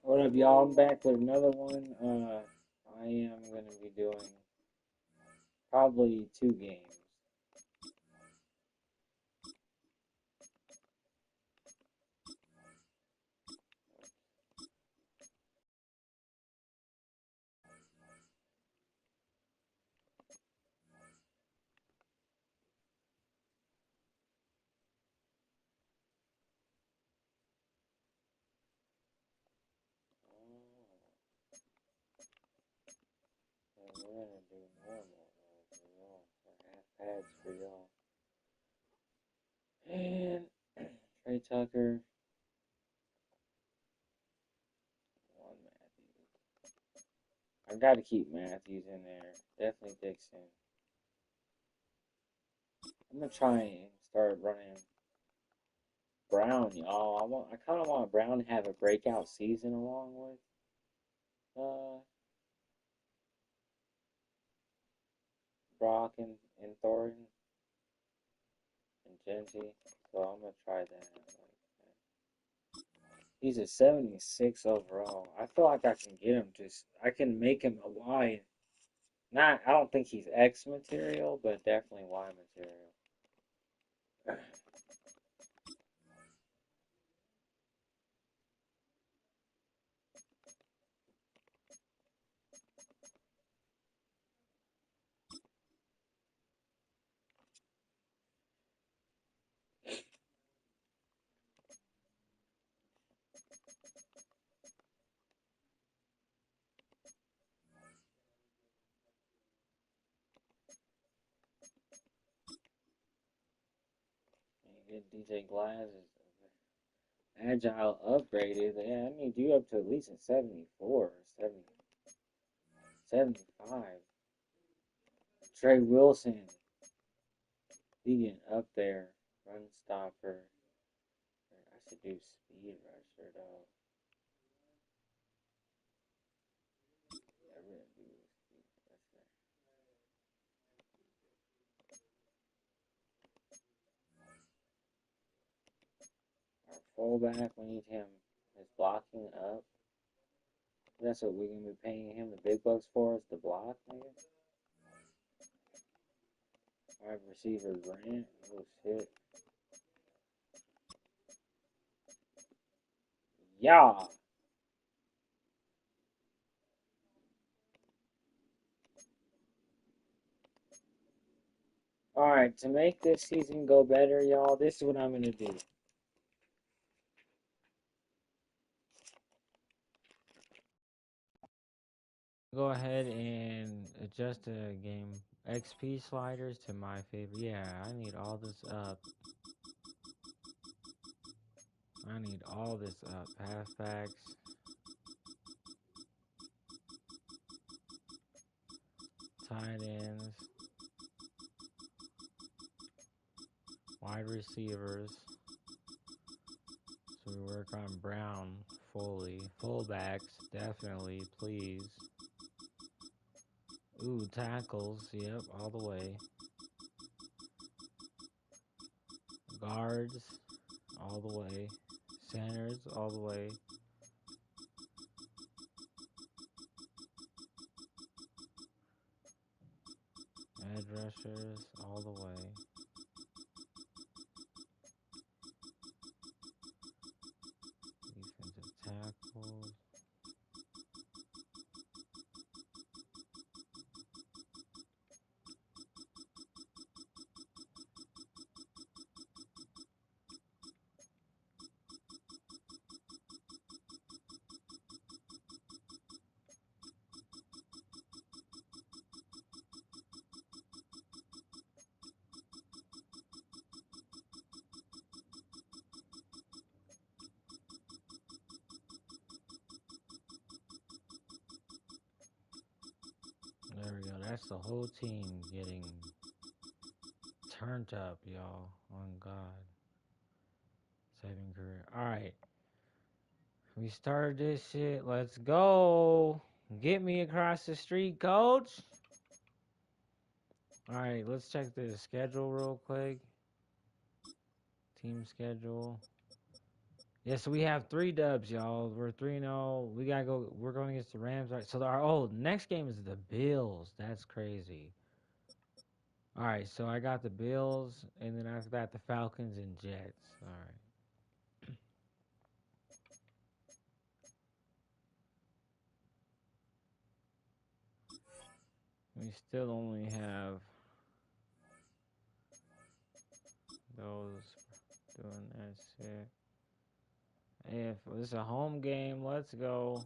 What up, y'all? I'm back with another one. I am going to be doing probably 2 games. And we're going to do normal for y'all, for half pads for y'all. And Trey Tucker, one Matthews. I got to keep Matthews in there. Definitely Dixon. I'm going to try and start running Brown, y'all. I kind of want Brown to have a breakout season along with Brock and Thornton and Genji. So I'm gonna try that. He's a 76 overall. I feel like I can get him. I can make him a Y. I don't think he's X material, but definitely Y material. Get DJ Glass agile upgraded. Yeah, I need you up to at least a 74, 70, 75. Trey Wilson, he getting up there. Run stopper. I should do speed rusher though. I really do speed rusher. Our fullback, we need him. His blocking up. That's what we're gonna be paying him the big bucks for, is the block, nigga. Wide receiver Grant. Oh shit. Yeah. Alright, to make this season go better, y'all, this is what I'm gonna do. Go ahead and adjust the game XP sliders to my favorite. Yeah, I need all this up. I need all this up. Halfbacks. Tight ends. Wide receivers. So we work on Brown fully. Fullbacks, definitely, please. Ooh, tackles, yep, all the way. Guards, all the way. Centers, all the way. Edge rushers, all the way. Defensive tackles. There we go. That's the whole team getting turned up, y'all. On God. Saving career. Alright. We started this shit. Let's go. Get me across the street, coach. Alright, let's check the schedule real quick. Team schedule. Yeah, so we have 3 dubs, y'all. We're 3-0. We gotta go. We're going against the Rams. All right, so our next game is the Bills. That's crazy. All right, so I got the Bills, and then after that the Falcons and Jets. All right. We still only have those doing that shit. If it's a home game, let's go.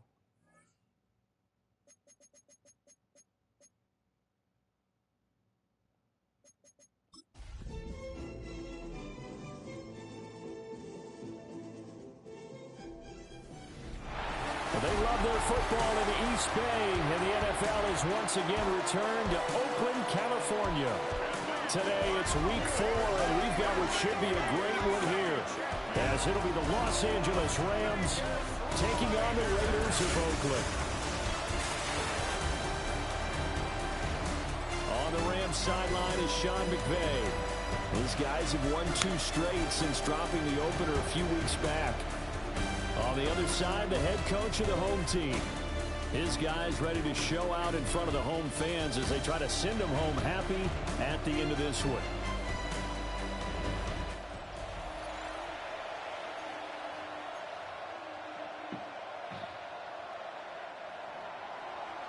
They love their football in the East Bay, and the NFL has once again returned to Oakland, California. Today it's week 4, and we've got what should be a great one here, as it'll be the Los Angeles Rams taking on the Raiders of Oakland. On the Rams sideline is Sean McVay. These guys have won 2 straight since dropping the opener a few weeks back. On the other side, the head coach of the home team. His guys ready to show out in front of the home fans as they try to send them home happy at the end of this one.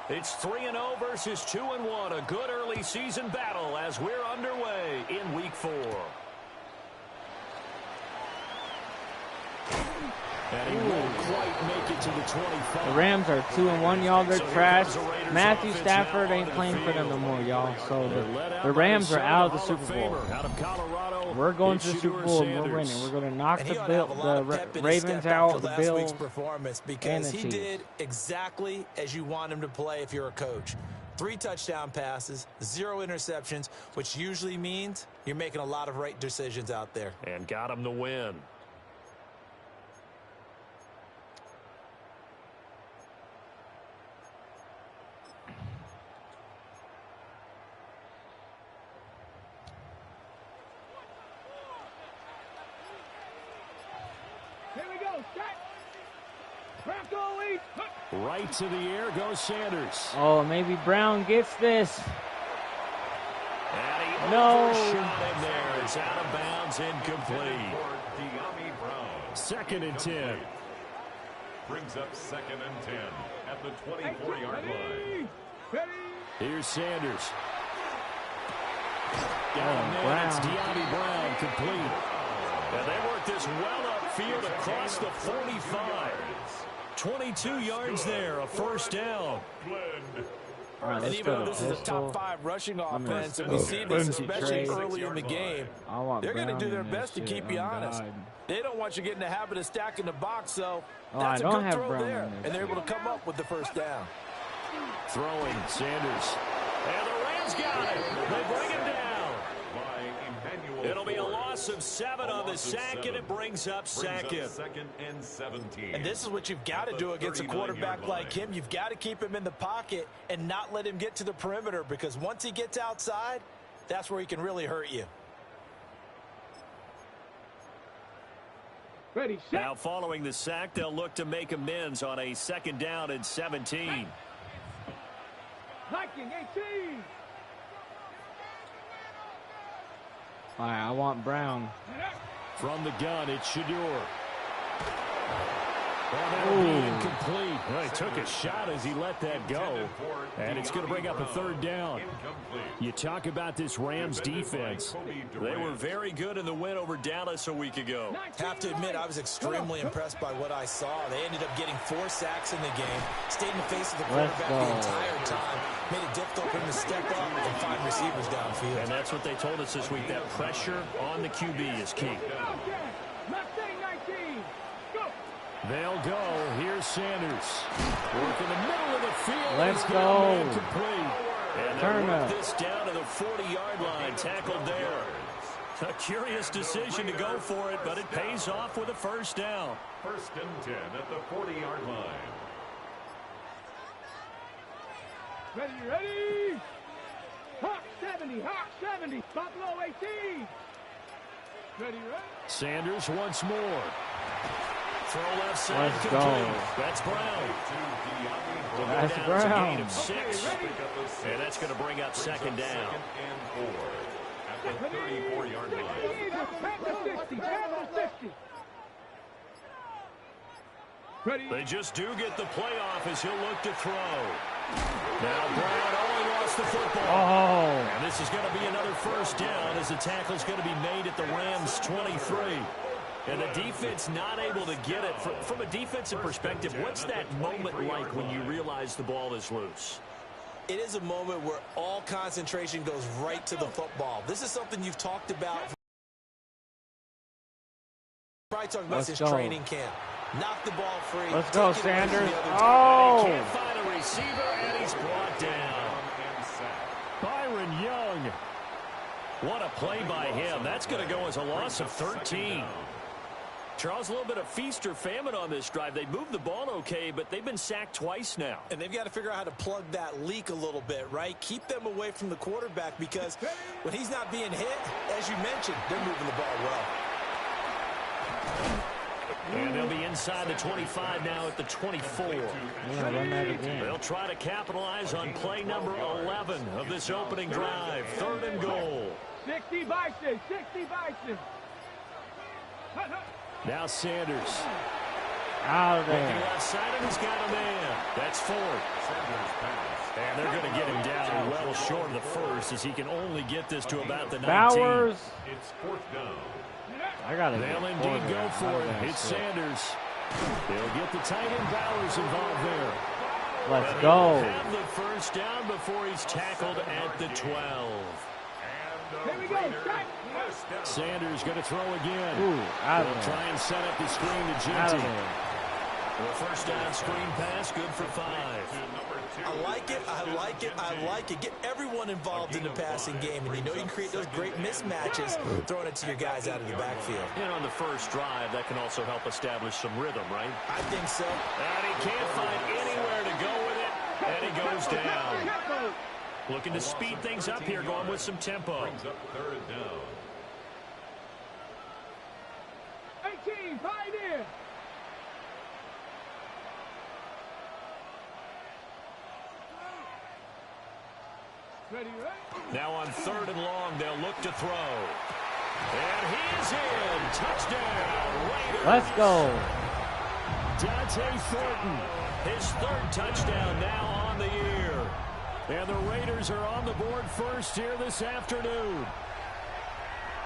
It's 3-0 versus 2-1. A good early season battle as we're underway in week 4. And he won't quite make it to the 25. The Rams are 2-1, y'all. They're trash. Matthew Stafford ain't playing for them no more, y'all. So the Rams are out of the Super Bowl. We're going to the Super Bowl and we're winning. We're going to knock the Ravens out, the Bills, performance because he did exactly as you want him to play if you're a coach. 3 touchdown passes, 0 interceptions, which usually means you're making a lot of right decisions out there. And got him the win. Right to the air goes Sanders. Oh, maybe Brown gets this. And he no. Overshot him there. It's out of bounds, incomplete. 2nd and 10. Brings up 2nd and 10 at the 24-yard line. Here's Sanders. It's De'Ami Brown complete. And they work this well upfield across the 45. 22 yards there, a first down. Right, and even though this is a top 5 rushing offense, and we see this especially early in the game, they're going to do their best to keep you honest. They don't want you getting in the habit of stacking the box, so that's a good throw there. And they're able to come up with the first down. Throwing, Sanders. And the Rams got it. They bring him down. It'll be a loss of 7 on the sack, and it brings up 2nd. 2nd and 17. And this is what you've got to do against a quarterback like him. You've got to keep him in the pocket and not let him get to the perimeter, because once he gets outside, that's where he can really hurt you. Ready, set. Now following the sack, they'll look to make amends on a 2nd down and 17. Hiking 18. All right, I want Brown. From the gun, it's Shador. Well, that'll be incomplete. Well, he took a shot as he let that go. And it's going to bring up a 3rd down. You talk about this Rams defense. They were very good in the win over Dallas a week ago. Have to admit, I was extremely impressed by what I saw. They ended up getting 4 sacks in the game, stayed in the face of the quarterback the entire time, made it difficult for him to step up and find receivers downfield. And that's what they told us this week, that pressure on the QB is key. They'll go. Here's Sanders. Work in the middle of the field. Let's go. And they'll work this down to the 40-yard line. Tackled there. A curious decision to go for it, but it pays off with a first down. 1st and 10 at the 40-yard line. Ready. Hawk 70. Buffalo 18. Ready. Sanders once more. Throw left side. Let's complete. go. That's Brown. That's down Brown. As a gain of 6. And that's going to bring up second down. At the 34-yard line. They just do get the playoff as he'll look to throw. Now Brown only lost the football. Oh. And this is going to be another first down as the tackle's going to be made at the Rams' 23. And the defense not able to get it. From a defensive perspective, what's that moment like when you realize the ball is loose? It is a moment where all concentration goes right to the football. This is something you've talked about. Probably talking about since training camp. Knock the ball free. Let's go, Sanders. Oh! He can't find a receiver, and he's brought down. Byron Young. What a play by him. That's going to go as a loss of 13. Charles, a little bit of feast or famine on this drive. They moved the ball okay, but they've been sacked twice now. And they've got to figure out how to plug that leak a little bit, right? Keep them away from the quarterback because when he's not being hit, as you mentioned, they're moving the ball well. And they'll be inside the 25 now at the 24. They'll try to capitalize on play number 11 of this opening drive. 3rd and goal. 60 Bison, 60 Bison. Now Sanders. Out of there. Looking left side, and he's got a man. That's 4. And they're going to get him down well short of the first as he can only get this to about the 19. Bowers. It's 4th down. I got it. They'll indeed go for it. It's Sanders. They'll get the tight end Bowers involved there. Let's go. He'll have the first down before he's tackled at the 12. Here we go. Sanders going to throw again. Ooh, out of They'll there. try and set up the screen to Out of Ginty. there. The first down screen pass, good for 5. I like it. I like it. I like it. Get everyone involved in the passing game, and you know you can create those great mismatches throwing it to your guys out of the backfield. And on the first drive, that can also help establish some rhythm, right? I think so. And he can't find anywhere to go with it, and he goes down. Looking to speed things up here, going with some tempo. Brings up 3rd down. 18, Pioneer. Ready, right? Now on 3rd and long, they'll look to throw. And he's in. Touchdown, Raiders. Let's go. Dante Thornton, his 3rd touchdown now on the year. And the Raiders are on the board first here this afternoon.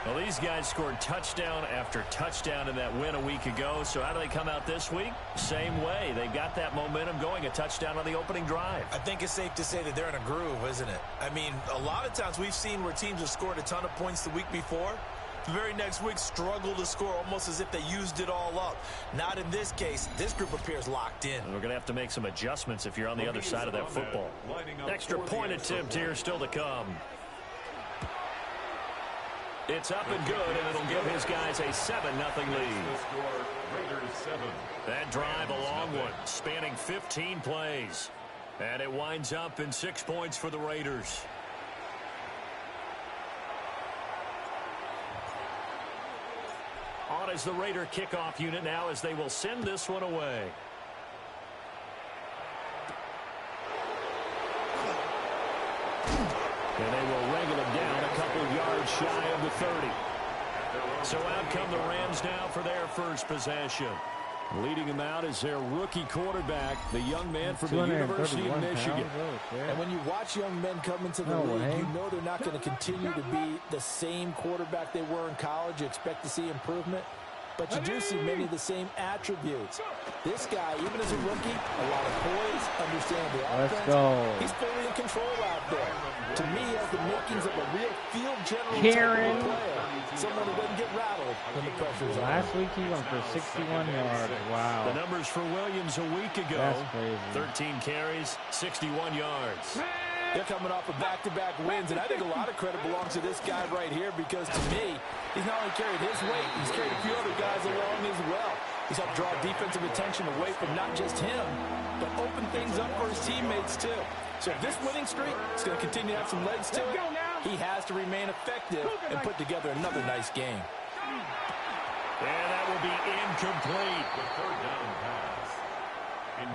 Well, these guys scored touchdown after touchdown in that win a week ago. So how do they come out this week? Same way. They've got that momentum going, a touchdown on the opening drive. I think it's safe to say that they're in a groove, isn't it? I mean, a lot of times we've seen where teams have scored a ton of points the week before. The very next week struggle to score almost as if they used it all up. Not in this case. This group appears locked in. We're going to have to make some adjustments if you're on the other side of that football. Extra point attempt here still to come. It's up and good, and it'll give his guys a 7-0 lead. That drive a long one, spanning 15 plays. And it winds up in 6 points for the Raiders. On is the Raider kickoff unit now as they will send this one away. And they will wrangle him down a couple of yards shy of the 30. So out come the Rams now for their first possession. Leading him out is their rookie quarterback, the young man from the University of Michigan. And when you watch young men come into the league, you know they're not going to continue to be the same quarterback they were in college. You expect to see improvement. But you do see many of the same attributes. This guy, even as a rookie, a lot of poise, understanding the offense. Let's go. He's fully in control out there. To me, he has the makings of a real field general Karen. type of player. Someone who doesn't get rattled when the pressure's on. Last week he went for 61 yards. Wow. The numbers for Williams a week ago. That's crazy. 13 carries, 61 yards. They're coming off of back-to-back wins, and I think a lot of credit belongs to this guy right here because, to me, he's not only carried his weight, he's carried a few other guys along as well. He's helped draw defensive attention away from not just him, but open things up for his teammates, too. So if this winning streak is going to continue to have some legs to it, he has to remain effective and put together another nice game. And that will be incomplete. The third down pass.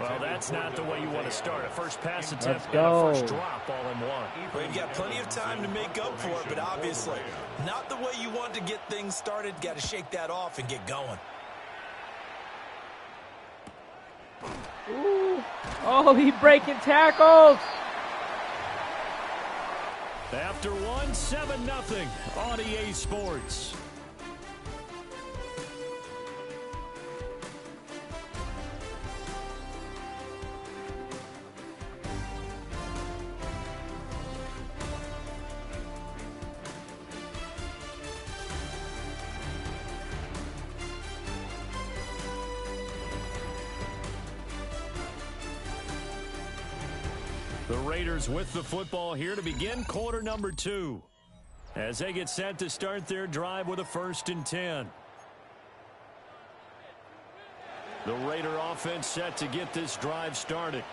Well, that's not the way you want to start. A first pass attempt and a first drop all in one. Well, you've got plenty of time to make up for it, but obviously not the way you want to get things started. Got to shake that off and get going. Ooh. Oh, he breaking tackles. After one, 7-0 on EA Sports. The Raiders with the football here to begin quarter number 2. As they get set to start their drive with a 1st and 10. The Raider offense set to get this drive started.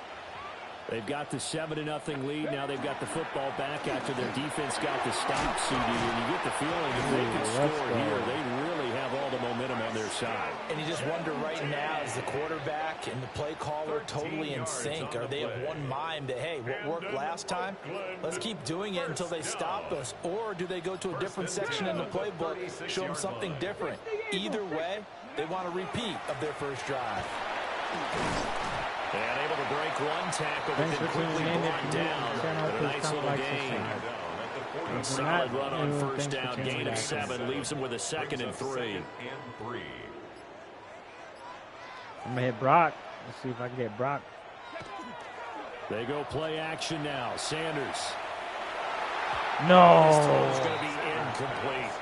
They've got the 7-0 lead. Now they've got the football back after their defense got the stop, CD. And you get the feeling if they can score here, they really have all the momentum on their side. And you just wonder right now, is the quarterback and the play caller totally in sync? Are they of one mind that, hey, what worked last time, let's keep doing it until they stop us? Or do they go to a different section in the playbook, show them something different? Either way, they want a repeat of their first drive. And able to break one tackle, but then quickly brought down. But a nice little gain. Solid run on 1st down, gain of 7, leaves him with a 2nd and 3. I'm going to hit Brock. Let's see if I can get Brock. They go play action now. Sanders. No. His throw is going to be incomplete.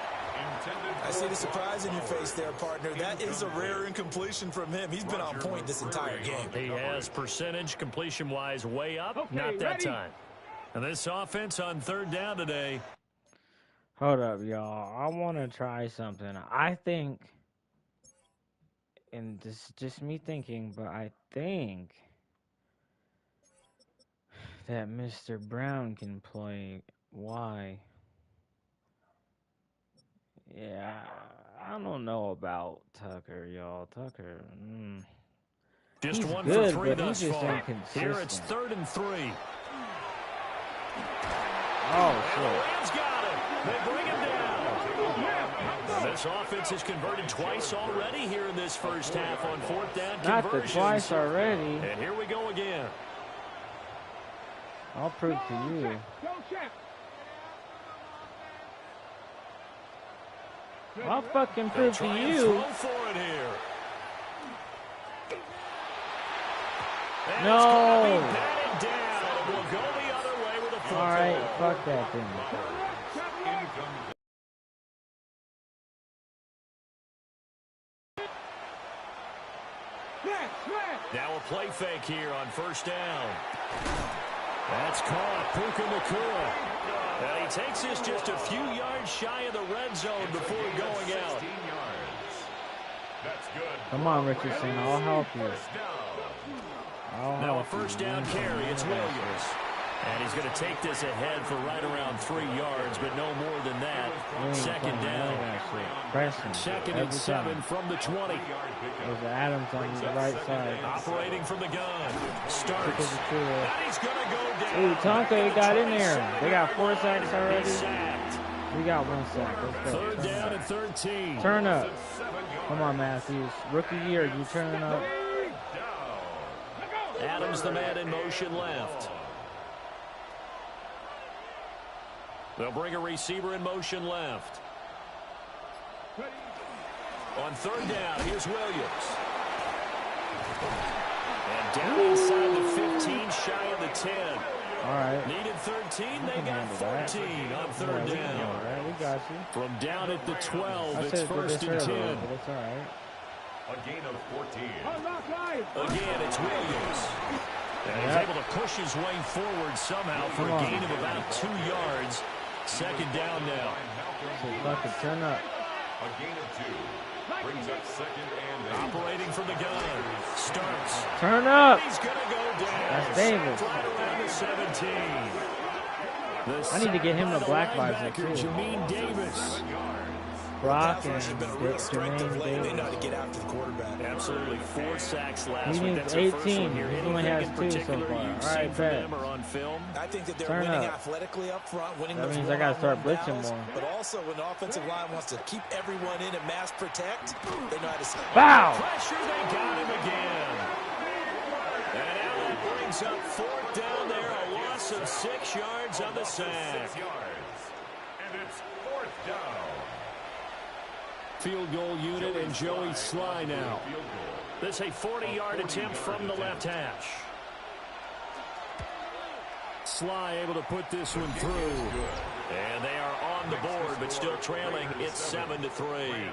I see the surprise in your face there, partner. That is a rare incompletion from him. He's been on point this entire game. He has percentage completion-wise way up. Okay, not that ready? time. And this offense on 3rd down today. Hold up, y'all. I want to try something. I think, and this is just me thinking, but I think that Mr. Brown can play. Why? Yeah, I don't know about Tucker, y'all. Tucker, Just he's one good, for 3 but thus he's just far. inconsistent. Here it's 3rd and 3. Oh, And the shit. Rams got him. They bring him down. This offense has converted twice already here in this first half on 4th down Not the conversions. twice already. And here we go again. I'll prove to you. Go check. I'll fucking They'll prove to try and you. throw for it here. And No. it's going to be batted down. We'll go the other way with a football. All right, fuck that thing. Now a play fake here on 1st down. That's caught. Puka Nacua. And he takes this just a few yards shy of the red zone before going out. That's good. Come on, Richardson. I'll help you. Now a 1st down carry. It's Williams. And he's going to take this ahead for right around 3 yards, but no more than that. 2nd down. 2nd and 7 from the 20. There's Adams on the right side. Operating from the gun. Starts. True. And he's going to go down. Ooh, Tonka got in there. They got 4 sacks He's already. sacked. We got 1 sack. Let's go. 3rd down and 13. Turn up. Come on, Matthews. Rookie year, you turning up. Adams, the man in motion left. They'll bring a receiver in motion left. On 3rd down, here's Williams. And down inside the 15, shy of the 10. All right. Needed 13, they got 14 on 3rd down. All right, we got you. From down at the 12, I it's said 1st and 10. but it's all right. A gain of 14. Again, it's Williams. And he's able to push his way forward somehow for a gain of about 2 yards. 2nd down now. So fucking turn up. A gain of 2. Brings up 2nd and 8. Operating from the gun. Starts. Turn up. He's going to go down. That's Davis. Right around the 17. I need to get him the black visor, too. Jermaine Davis. Brock and Jermaine Davis. They know how to get after the quarterback. Absolutely. 4 sacks last week. week. That's 18. He only has 2 so far. All right, bet. I think that they're winning athletically up front, winning that those means I got to start blitzing battles, more. But also when the offensive line wants to keep everyone in and mass protect, they know how to stop. Wow! Pressure, they got him again. And now that brings up 4th down there, a loss of 6 yards on the sack. 6 yards. And it's 4th down. Field goal unit and Joey Sly now. This a 40-yard attempt from the left hash. Sly able to put this one through. And they are on the board, but still trailing. It's 7-3.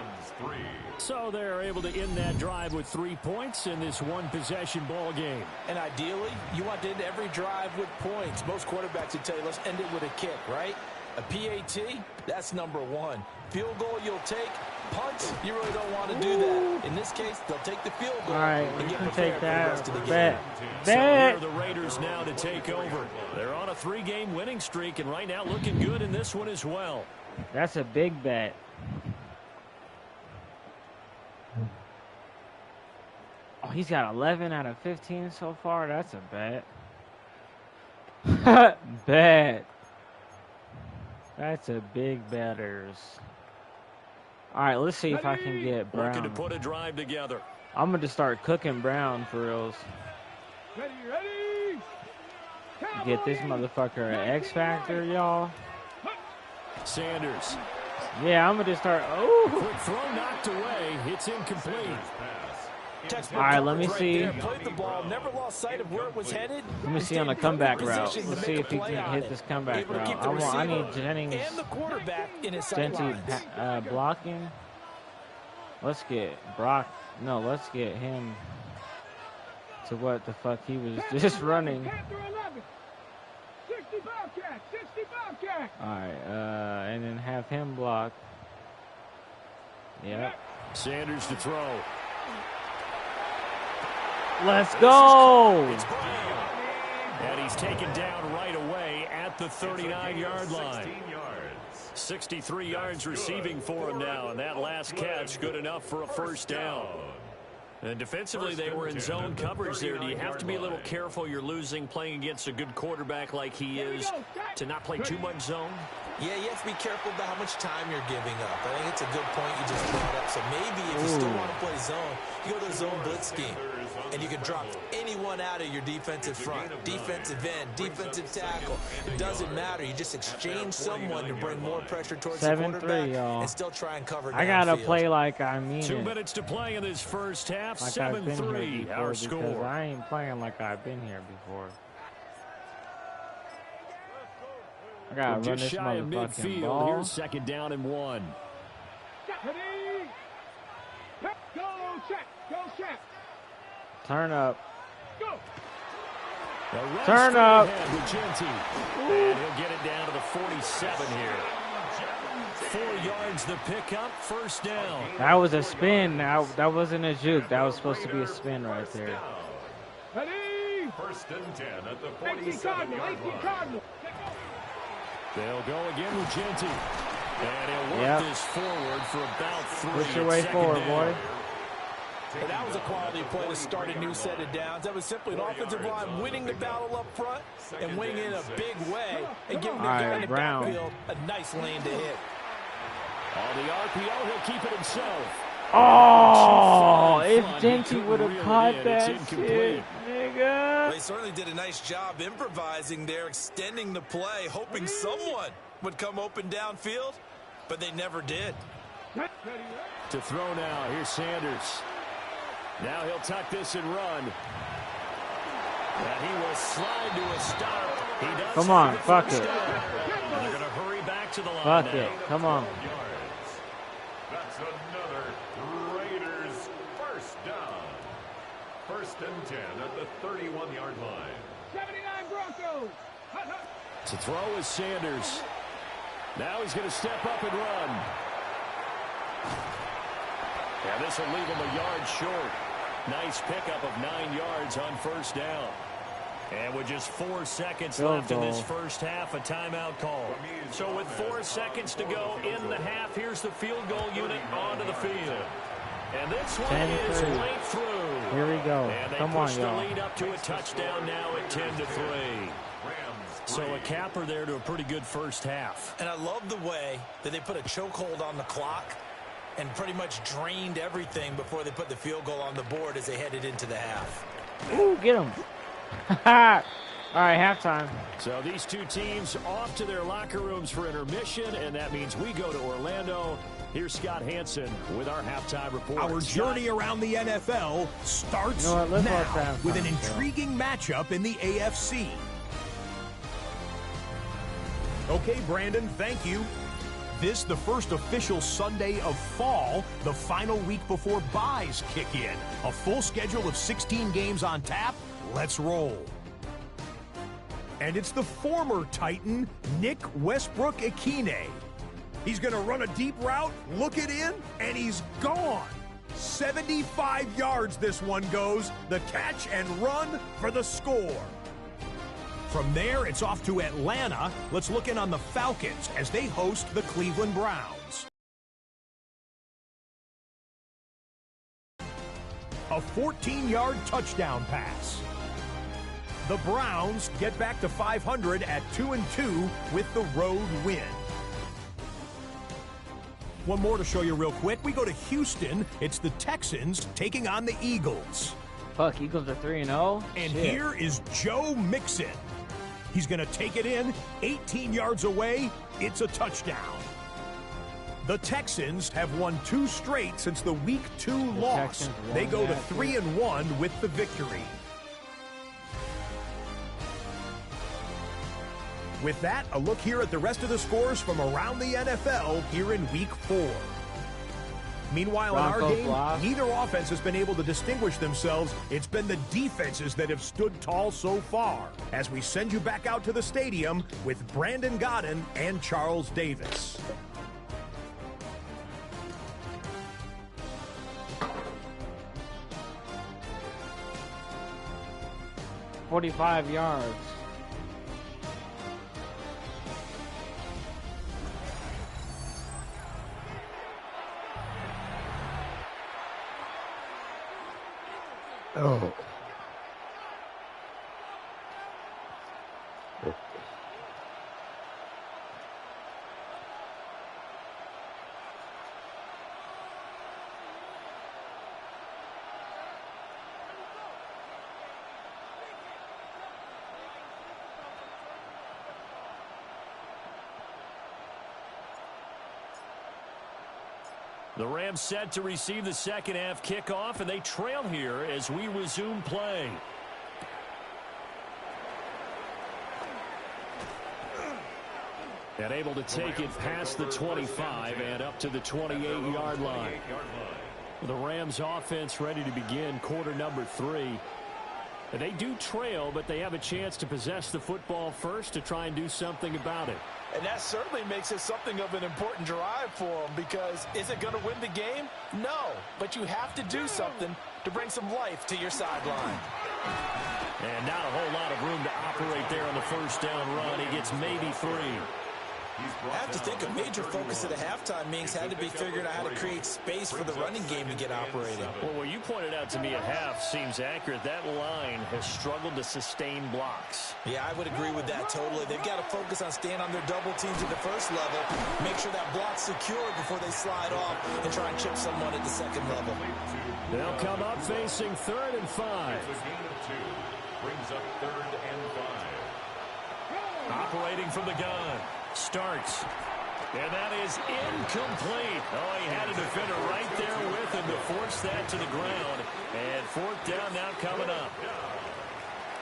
So they're able to end that drive with 3 points in this one-possession ball game. And ideally, you want to end every drive with points. Most quarterbacks would tell you, let's end it with a kick, right? A PAT, that's number 1. Field goal you'll take. Punts, you really don't want to do that. In this case, they'll take the field goal. All right, and you get can take that. Bet. So here are the Raiders now to take over. They're on a 3-game winning streak, and right now looking good in this one as well. That's a big bet. Oh, he's got 11 out of 15 so far. That's a bet. Bet. That's a big betters. All right, let's see if I can get Brown. Looking to put a drive together. I'm going to start cooking Brown for reals. Ready. Get this motherfucker an X Factor, y'all. Sanders. Yeah, I'm going to start. Oh. Quick throw knocked away. It's incomplete. All right, let me see. Played the ball, never lost sight of where it was headed. Let me see on the comeback route. Let's see if he can hit this comeback route. I need Jennings. And the quarterback in his Genty blocking. Let's get Brock. No, let's get him to what the fuck he was just running. 60 Bobcat, 60 Bobcat. All right, and then have him block. Yep. Sanders to throw. Let's go! And he's taken down right away at the 39-yard line. 63 yards receiving for him now, and that last catch good enough for a first down. And defensively, they were in zone coverage there. Do you have to be a little careful? You're losing playing against a good quarterback like he is to not play too much zone? Yeah, you have to be careful about how much time you're giving up. I think it's a good point you just brought up. So maybe if you still want to play zone, you go to the zone blitz scheme. And you can drop anyone out of your defensive front, defensive end, defensive tackle. It doesn't matter. You just exchange someone to bring more pressure towards the quarterback and still try and cover downfield. I got to play like I mean it. 2 minutes to play in this first half. Like 7-3 our score. Because I ain't playing like I've been here before. I got to run this motherfucking ball. Here's 2nd down and 1. Ready. Go check. Go check. Turn up. Go. Turn up. With Genty. And he'll get it down to the 47 here. 4 yards the pickup, first down. That was a spin. That wasn't a juke. That was supposed to be a spin right there. Ready. 1st and 10 at the 47-yard line. They'll go again with Genty. And he'll work this forward for about 3. Push your way forward, boy. And that was a quality play to start a new set of downs. That was simply an offensive line winning the battle up front and winning it in a big way and giving the guy in the backfield a nice lane to hit. On the RPO, he'll keep it himself. Oh, if Genty would have caught that shit, nigga. They certainly did a nice job improvising there, extending the play, hoping someone would come open downfield, but they never did. To throw now, here's Sanders. Now he'll tuck this and run. And he will slide to a stop. He does. Come on, fuck it. And they're going to hurry back to the line. Fuck now. it, come on. That's another Raiders first down. 1st and 10 at the 31-yard line. 79 Broncos. To throw is Sanders. Now he's going to step up and run. Yeah, this will leave him a yard short. Nice pickup of 9 yards on first down. And with just 4 seconds left in this first half, a timeout call. So with 4 seconds to go in the half, here's the field goal unit onto the field. And this one is right through. Here we go. And they push the lead up to a touchdown now at 10-3. So a capper there to a pretty good first half. And I love the way that they put a chokehold on the clock and pretty much drained everything before they put the field goal on the board as they headed into the half. Ooh, get him. All right, halftime. So these two teams off to their locker rooms for intermission, and that means we go to Orlando. Here's Scott Hansen with our halftime report. Our journey around the NFL starts now with an intriguing matchup in the AFC. Okay, Brandon, thank you. This, the first official Sunday of fall, the final week before byes kick in. A full schedule of 16 games on tap. Let's roll. And it's the former Titan, Nick Westbrook-Ikhine. He's going to run a deep route, look it in, and he's gone. 75 yards this one goes. The catch and run for the score. From there, it's off to Atlanta. Let's look in on the Falcons as they host the Cleveland Browns. A 14-yard touchdown pass. The Browns get back to 500 at 2-2 with the road win. One more to show you real quick. We go to Houston. It's the Texans taking on the Eagles. Fuck, Eagles are 3-0. And here is Joe Mixon. He's going to take it in, 18 yards away. It's a touchdown. The Texans have won 2 straight since the Week 2 loss. They go to 3-1 with the victory. With that, a look here at the rest of the scores from around the NFL here in Week 4. Meanwhile, in our game, neither offense has been able to distinguish themselves. It's been the defenses that have stood tall so far. As we send you back out to the stadium with Brandon Godden and Charles Davis. $45 yards. Oh. The Rams set to receive the second half kickoff, and they trail here as we resume play. And able to take it past the 25 and up to the 28-yard line. The Rams offense ready to begin quarter number 3. And they do trail, but they have a chance to possess the football first to try and do something about it. And that certainly makes it something of an important drive for them, because is it going to win the game? No, but you have to do something to bring some life to your sideline. And not a whole lot of room to operate there on the first down run. He gets maybe 3. I have to think a major focus at the halftime means had to be figuring out how to create space for the running game to get operating. Well, what you pointed out to me at half seems accurate. That line has struggled to sustain blocks. Yeah, I would agree with that totally. They've got to focus on staying on their double teams at the first level, make sure that block's secure before they slide off and try and chip someone at the second level. They'll come up facing 3rd and 5. Brings up 3rd and 5. Operating from the gun. Starts. And that is incomplete. Oh, he had a defender right there with him to force that to the ground. And 4th down now coming up.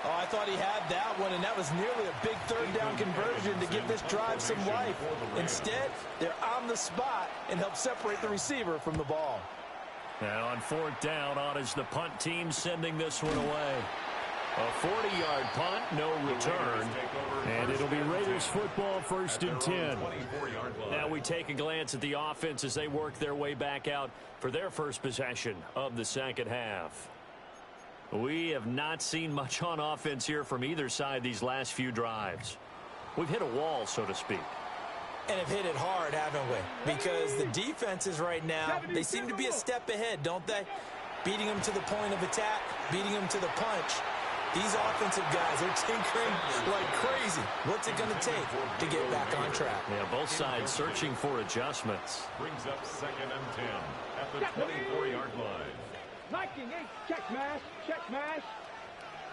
Oh, I thought he had that one, and that was nearly a big 3rd down conversion to give this drive some life. Instead, they're on the spot and help separate the receiver from the ball. Now on 4th down, on is the punt team sending this one away. A 40-yard punt, no return, and it'll be Raiders football 1st and 10. Now we take a glance at the offense as they work their way back out for their first possession of the second half. We have not seen much on offense here from either side these last few drives. We've hit a wall, so to speak. And have hit it hard, haven't we? Because the defenses right now, they seem to be a step ahead, don't they? Beating them to the point of attack, beating them to the punch. These offensive guys are tinkering like crazy. What's it going to take to get back on track? Yeah, both sides searching for adjustments. Brings up 2nd and 10 at the 24-yard line. Liking 8, check mash, check mash.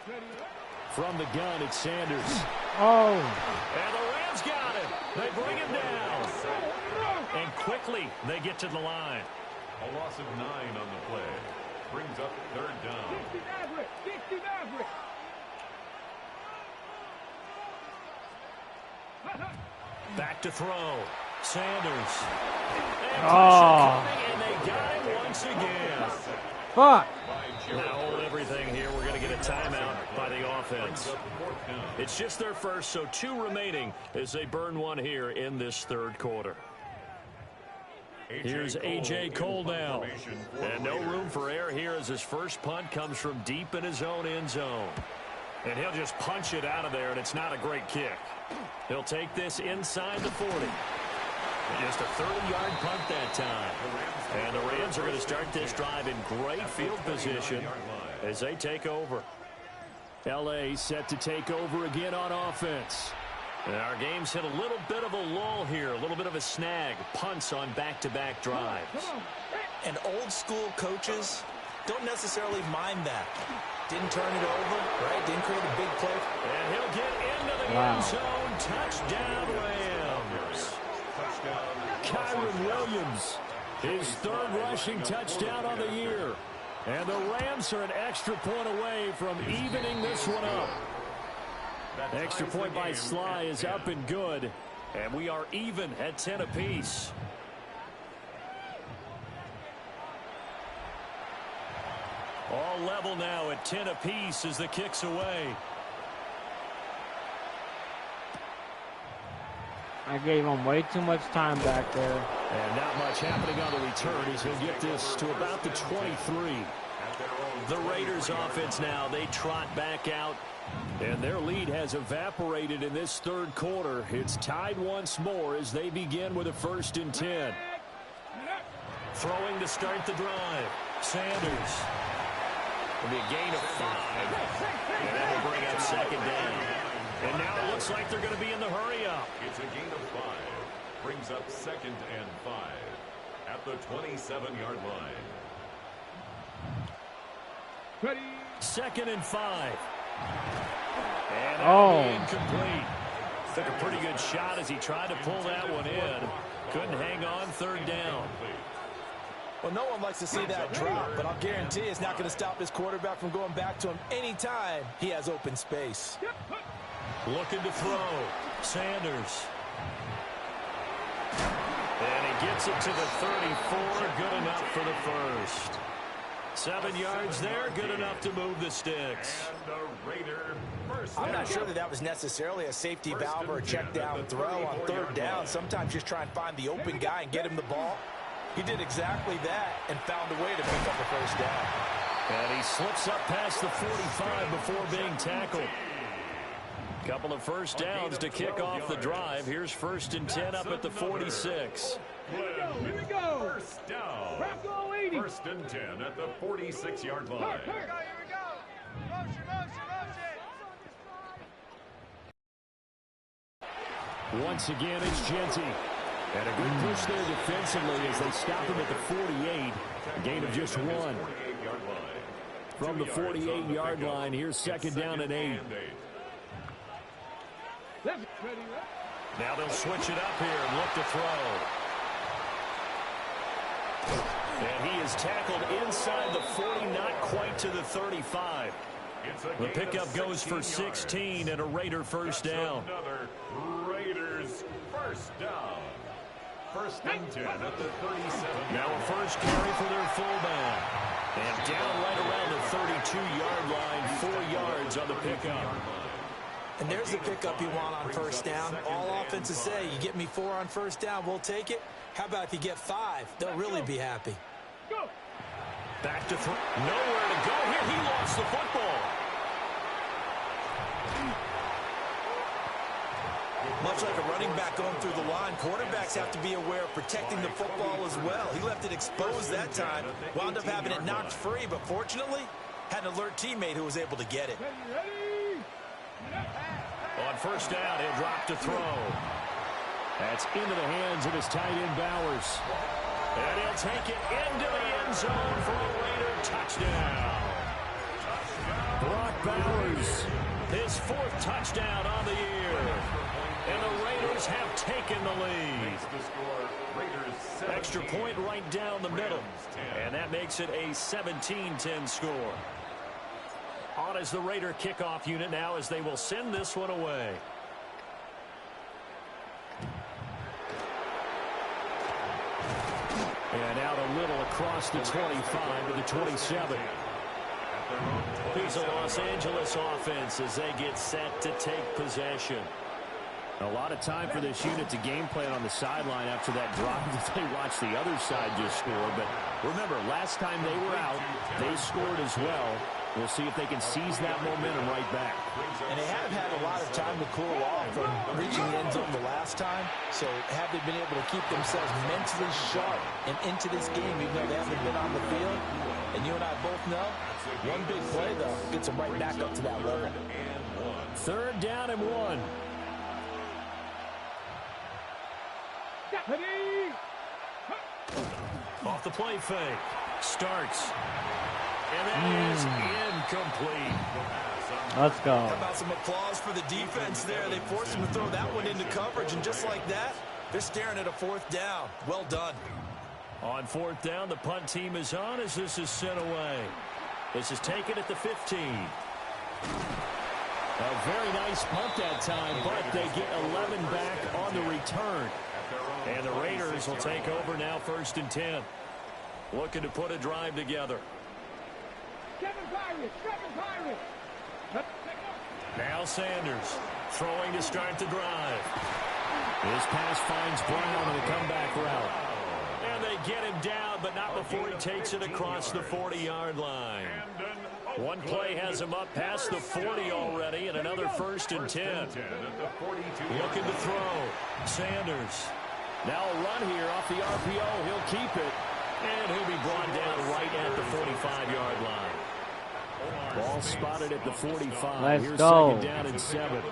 Ready. From the gun, it's Sanders. Oh. And the Rams got him. They bring him down. And quickly, they get to the line. A loss of 9 on the play. Brings up 3rd down. 60 Maverick, 60 Maverick. Back to throw. Sanders. And and they got him once again. Fuck. Now hold everything here. We're going to get a timeout by the offense. It's just their first, so 2 remaining as they burn one here in this 3rd quarter. Here's A.J. Cole now. And no room for error here as his first punt comes from deep in his own end zone. And he'll just punch it out of there, and it's not a great kick. He'll take this inside the 40. Just a 30-yard punt that time. And the Rams are going to start this drive in great field position as they take over. L.A. set to take over again on offense. And our game's hit a little bit of a lull here, a little bit of a snag. Punts on back-to-back drives. And old-school coaches don't necessarily mind that. Didn't turn it over, right? Didn't create a big play. And he'll get into the end zone. Touchdown, Rams. Kyron Williams, his 3rd rushing touchdown on the year. And the Rams are an extra point away from evening this one up. Extra point by Sly is up and good. And we are even at 10 apiece. All level now at 10 apiece as the kick's away. I gave him way too much time back there. And not much happening on the return as he'll get this to about the 23. The Raiders offense now, they trot back out. And their lead has evaporated in this 3rd quarter. It's tied once more as they begin with a 1st and 10. Throwing to start the drive. Sanders. It'll be a gain of 5. And that will bring up 2nd down. And now it looks like they're going to be in the hurry-up. It's a gain of 5. Brings up 2nd and 5 at the 27-yard line. Ready. 2nd and 5. And that'll be incomplete. Took a pretty good shot as he tried to pull that one in. Couldn't hang on 3rd down. Well, no one likes to see that drop, but I'll guarantee it's not going to stop his quarterback from going back to him anytime he has open space. Looking to throw. Sanders. And he gets it to the 34. Good enough for the 1st. 7 yards there, good enough to move the sticks. And the Raider first. I'm not sure that was necessarily a safety valve or a check down throw on 3rd down. Sometimes just try and find the open guy and get him the ball. He did exactly that and found a way to pick up the 1st down. And he slips up past the 45 before being tackled. Couple of 1st downs to kick off the drive. Here's 1st and 10 up at the 46. Here we go. First down. Bronco 80. 1st and 10 at the 46-yard line. Here we go. Motion. Once again, it's Genty. And a good push there defensively as they stop him at the 48. A gain of just 1. From the 48-yard line, here's 2nd down and 8. Now they'll switch it up here and look to throw. And he is tackled inside the 40, not quite to the 35. The pickup goes for 16 and a Raider 1st down. Another Raiders 1st down. 1st and 10 at the 37. Now a 1st carry for their fullback. And down right around the 32-yard line, 4 yards on the pickup. And there's the pickup you want on 1st down. All offenses say, you get me 4 on 1st down, we'll take it. How about if you get 5? They'll really be happy. Back to throw. Nowhere to go here. He lost the football. Much like a running back going through the line, quarterbacks have to be aware of protecting the football as well. He left it exposed that time, wound up having it knocked free, but fortunately, had an alert teammate who was able to get it. On first down, he'll drop to throw. That's into the hands of his tight end, Bowers. And he'll take it into the end zone for a Raider touchdown. Brock Bowers, his 4th touchdown on the year. And the Raiders have taken the lead. Extra point right down the middle. And that makes it a 17-10 score. On is the Raider kickoff unit now as they will send this one away. And out a little across the 25 to the 27. Here's a Los Angeles offense as they get set to take possession. A lot of time for this unit to game plan on the sideline after that drive that they watched the other side just score. But remember, last time they were out, they scored as well. We'll see if they can seize that momentum right back. And they have had a lot of time to cool off from reaching the end zone the last time. So have they been able to keep themselves mentally sharp and into this game, even though they haven't been on the field? And you and I both know, one big play, though, gets them right back up to that level. 3rd down and 1. Off the play fake. Starts. And that is incomplete. Let's go. How about some applause for the defense there? They forced him to throw that one into coverage, and just like that, they're staring at a 4th down. Well done. On 4th down, the punt team is on as this is sent away. This is taken at the 15. A very nice punt that time, but they get 11 back on the return. And the Raiders will take over now 1st and 10. Looking to put a drive together. Now Sanders throwing to start the drive. His pass finds Brown on the comeback route. And they get him down, but not before he takes it across the 40-yard line. One play has him up past the 40 already, and another 1st and 10. Looking to throw. Sanders. Now a run here off the RPO. He'll keep it. And he'll be brought down right at the 45-yard line. Ball spotted at the 45. Let's Here's go. 2nd down and 7.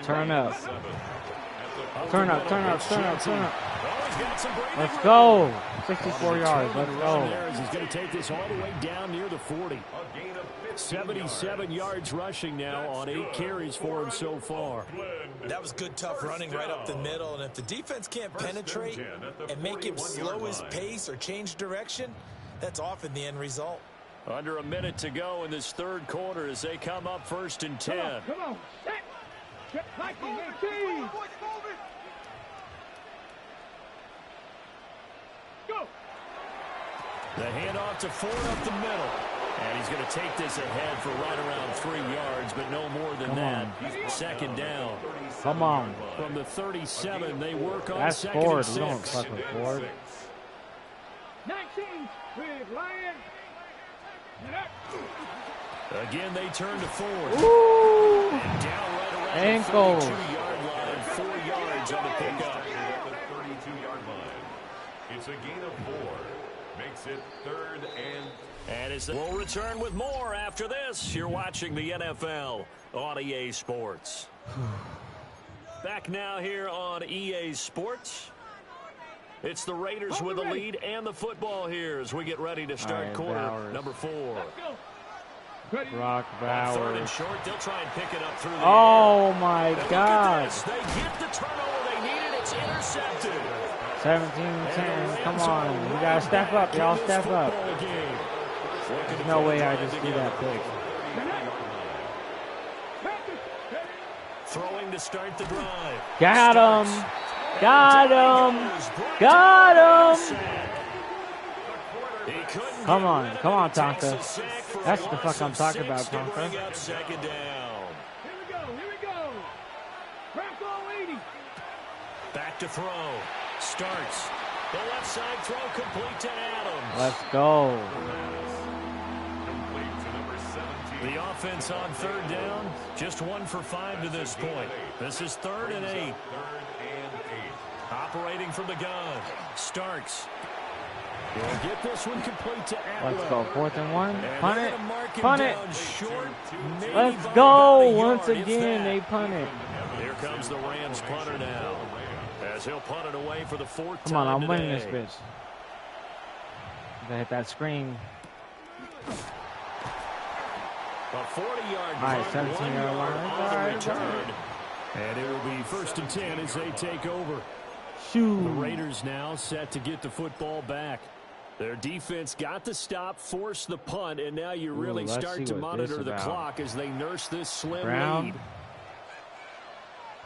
Turn up. Turn up, turn up, turn up, turn up. Let's Let's go. 64 yards. Let's go. He's going to take this all the way down near the 40. 77 yards rushing now on 8 carries for him so far. That was good, tough running right up the middle. And if the defense can't penetrate and make him slow his pace or change direction, that's often the end result. Under a minute to go in this 3rd quarter as they come up 1st and 10. Come on. Set. Move it. Go. The handoff to Ford up the middle. And he's going to take this ahead for right around 3 yards, but no more than that. 2nd down. Come on. From the 37, they work on That's 2nd Ford. and We don't 6. fuck with Ford. 19 with Ryan. Again, they turn to Ford. Ooh. And down right around Ankle. the 42-yard line. 4 yards on the pickup. At the 32-yard line. It's a gain of 4. Makes it 3rd and... And we'll return with more after this. You're watching the NFL on EA Sports. Back now here on EA Sports. It's the Raiders with the lead and the football here as we get ready to start right, quarter Bowers. number 4. Brock On 3rd and Bowers. short, they'll try and pick it up through the air. Oh my And look at God. this. They get the turnover they needed. It's intercepted. 17-10. Come on. You gotta step up. Y'all step up. There's no way I just do that pick. Throwing to start the drive. Got him. Got him. Got him. Come on. Come on, Tonka. That's the fuck I'm talking about, Tonka. 2nd down. Here we go. Bronco 80. Back to throw. Starts. The left side throw complete to Adams. Let's go. The offense on third down, just 1 for 5 to this point. This is 3rd and 8. Operating from the gun, Starks. We'll get this one complete to Atwell. Let's go. 4th and 1. Punt it. Punt it. Short, Let's go. Once again, they punt it. Here comes the Rams punter now, as he'll punt it away for the 4th time. Come on, I'm today. winning this bitch. They hit that screen. A 40-yard All right, 17-yard line. on the return. And it will be 1st and 10 as they take over. Shoot. The Raiders now set to get the football back. Their defense got the stop, forced the punt, and now you really start to monitor the clock as they nurse this slim lead.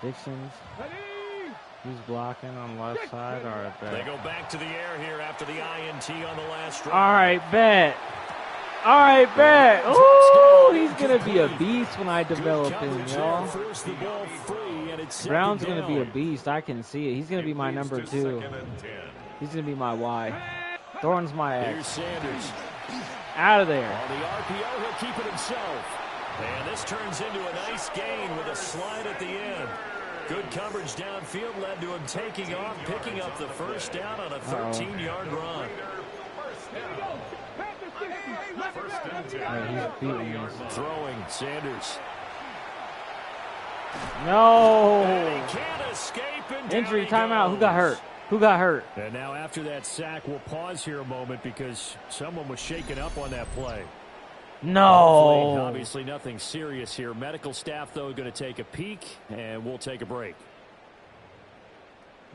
Dixon's. He's blocking on the left side. All right, bet. They go back to the air here after the INT on the last drive. All right, bet. All right, bet. Ooh, he's going to be a beast when I develop him, y'all. Brown's going to be a beast. I can see it. He's going to be my number 2. He's going to be my Y. Thorne's my X. Here's Sanders. Out of there. On the RPO, he'll keep it himself. And this turns into a nice gain with a slide at the end. Good coverage downfield led to him taking off, picking up the first down on a 13-yard run. He's beating us. Throwing, Sanders. No. And he can't escape, and Injury, down he timeout. goes. Who got hurt? Who got hurt? And now after that sack, we'll pause here a moment because someone was shaken up on that play. No. Obviously nothing serious here. Medical staff, though, going to take a peek, and we'll take a break.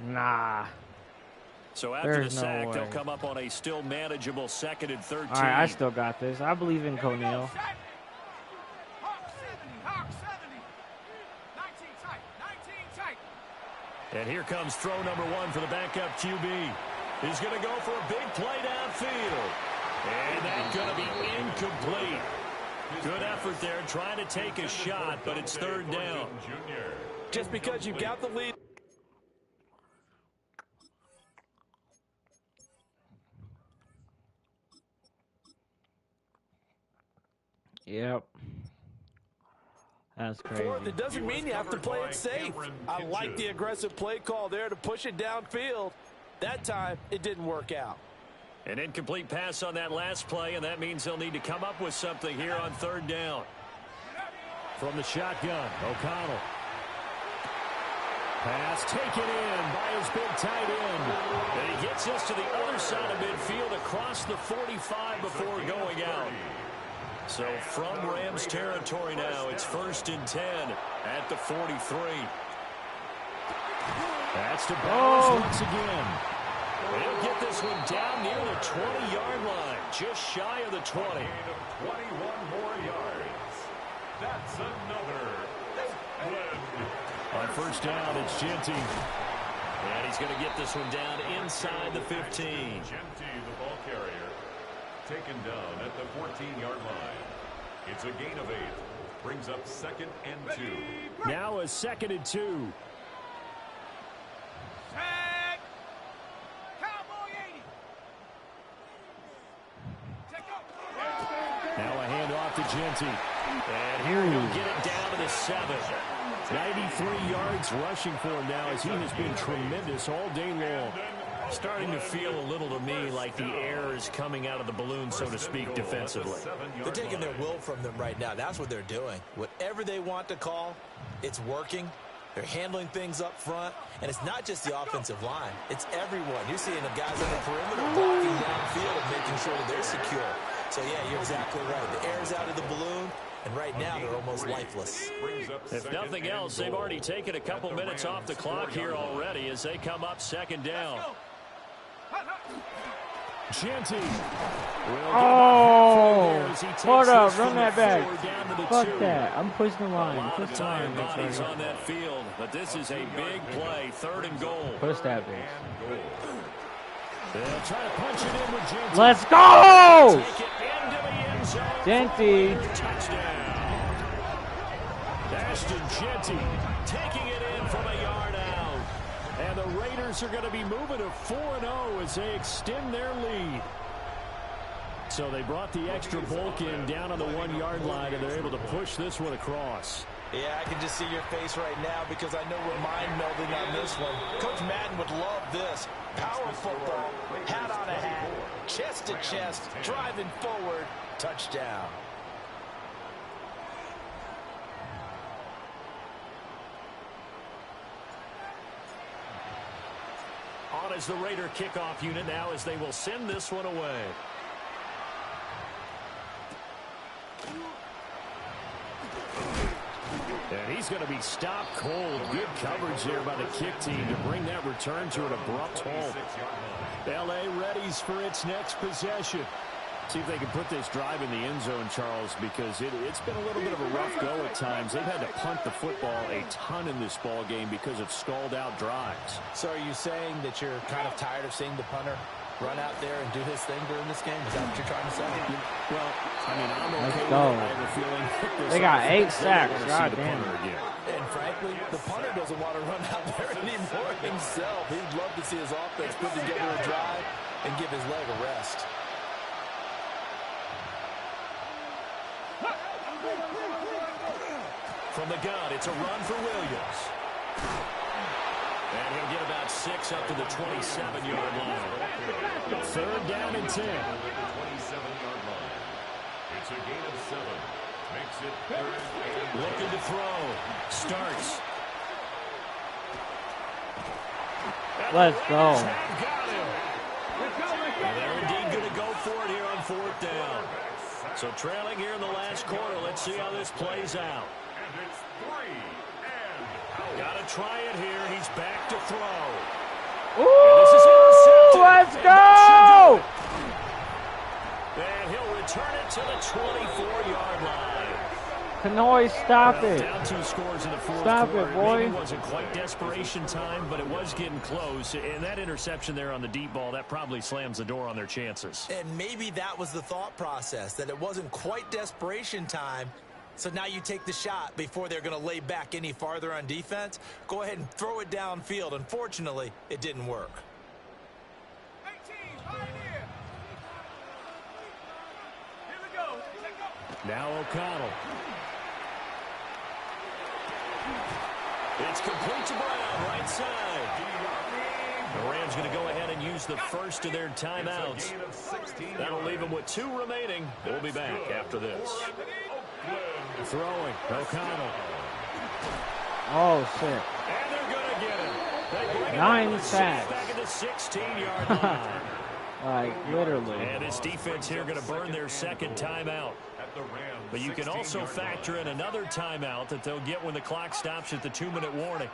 Nah. So after the sack, they'll come up on a still manageable 2nd and 13. All right, I still got this. I believe in Conneal. And here comes throw number 1 for the backup QB. He's going to go for a big play downfield. And that's going to be incomplete. Good effort there, trying to take a shot, but it's 3rd down. Just because you've got the lead. Yep. That's crazy. It doesn't mean you have to play it safe. I like the aggressive play call there to push it downfield. That time, it didn't work out. An incomplete pass on that last play, and that means they'll need to come up with something here on 3rd down. From the shotgun, O'Connell. Pass taken in by his big tight end. And he gets us to the other side of midfield across the 45 before going out. So from Rams territory now, it's 1st and 10 at the 43. That's to Bowers once again. He'll get this one down near the 20-yard line, just shy of the 20. 21 more yards. That's another win. On 1st down, it's Genty. And he's going to get this one down inside the 15. Genty, the ball carrier, taken down at the 14-yard line. It's a gain of 8. Brings up 2nd and 2. Now a 2nd and 2. Now a handoff to Genty. And here he'll get it down to the 7. 93 yards rushing for him now as he has been tremendous all day long. Starting to feel a little to me like the air is coming out of the balloon, so to speak, defensively. They're taking their will from them right now. That's what they're doing. Whatever they want to call, it's working. They're handling things up front. And it's not just the offensive line. It's everyone. You're seeing the guys on the perimeter blocking downfield and making sure that they're secure. So, yeah, you're exactly right. The air's out of the balloon, and right now they're almost lifeless. If nothing else, they've already taken a couple minutes off the clock here already as they come up 2nd down. Genty. Oh, hold up, run that back. Fuck that. I'm pushing the line. Push the line. Bodies on that field, but this is a big play, 3rd and goal. Push that bitch. They'll try to punch it in with Genty. Let's go! Take it into the end zone. Genty. Touchdown. Ashton Genty taking it in from a yard out. And the Raiders are going to be moving to 4-0 as they extend their lead. So they brought the extra bulk in down on the 1-yard line, and they're able to push this one across. Yeah, I can just see your face right now because I know we're mind-melding on this one. Coach Madden would love this. Power football, hat on a hat, chest to chest, driving forward, touchdown. On as the Raider kickoff unit now as they will send this one away. And he's going to be stopped cold. Good coverage there by the kick team to bring that return to an abrupt halt. L.A. readies for its next possession. See if they can put this drive in the end zone, Charles, because it's been a little bit of a rough go at times. They've had to punt the football a ton in this ball game because of stalled-out drives. So are you saying that you're kind of tired of seeing the punter run out there and do his thing during this game? Is that what you're trying to say? Well, I mean, I'm okay with it. I have a feeling they got 8 sacks. God damn. And frankly, the punter doesn't want to run out there anymore himself. He'd love to see his offense put together a drive and give his leg a rest. From the gun, it's a run for Williams. And he'll get about 6 up to the 27-yard line. 3rd down and 10. 27-yard line. It's a gain of 7. Makes it 3rd. Looking to throw. Starts. Let's go. And they're indeed going to go for it here on 4th down. So trailing here in the last quarter. Let's see how this plays out. And it's 3 and Got to try it here. He's back to throw. Ooh, let's go! And he'll return it to the 24-yard line. Kanoy, stop it. Down 2 scores in the 4th Stop quarter. it, boy. Maybe wasn't quite desperation time, but it was getting close. And that interception there on the deep ball, that probably slams the door on their chances. And maybe that was the thought process, that it wasn't quite desperation time. So now you take the shot before they're going to lay back any farther on defense. Go ahead and throw it downfield. Unfortunately, it didn't work. Now O'Connell. It's complete to Brown, right side. The Rams going to go ahead and use the first of their timeouts. That'll leave them with 2 remaining. We'll be back after this. Throwing, O'Connell. Oh, shit. And they're going to get him. 9 sacks. Back at the 16-yard line. Like, literally. And this defense here going to burn their 2nd timeout. But you can also factor in another timeout that they'll get when the clock stops at the 2-minute warning.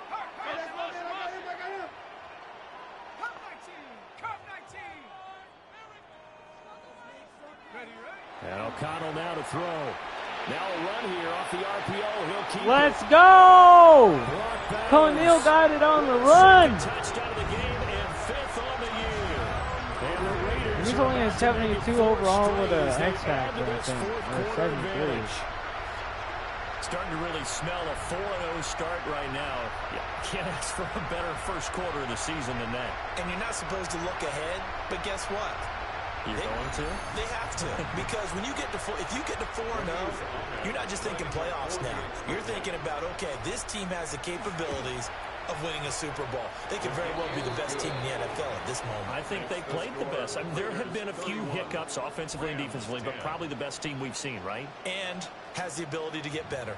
And O'Connell now to throw. Now a run here off the RPO. He'll keep Let's go! O'Neal got it on the run. Touchdown of the game and 5th on the year. And the Raiders He's only at 72 overall with an X factor, I think. Or 73. Starting to really smell a 4-0 start right now. You can't ask for a better first quarter of the season than that. And you're not supposed to look ahead, but guess what? You're going to? They have to, because when you get to if you get to 4-0, you're not just thinking playoffs now. You're thinking about, okay, this team has the capabilities of winning a Super Bowl. They could very well be the best team in the NFL at this moment. I think they played the best. I mean, there have been a few hiccups offensively and defensively, but probably the best team we've seen, right? And has the ability to get better.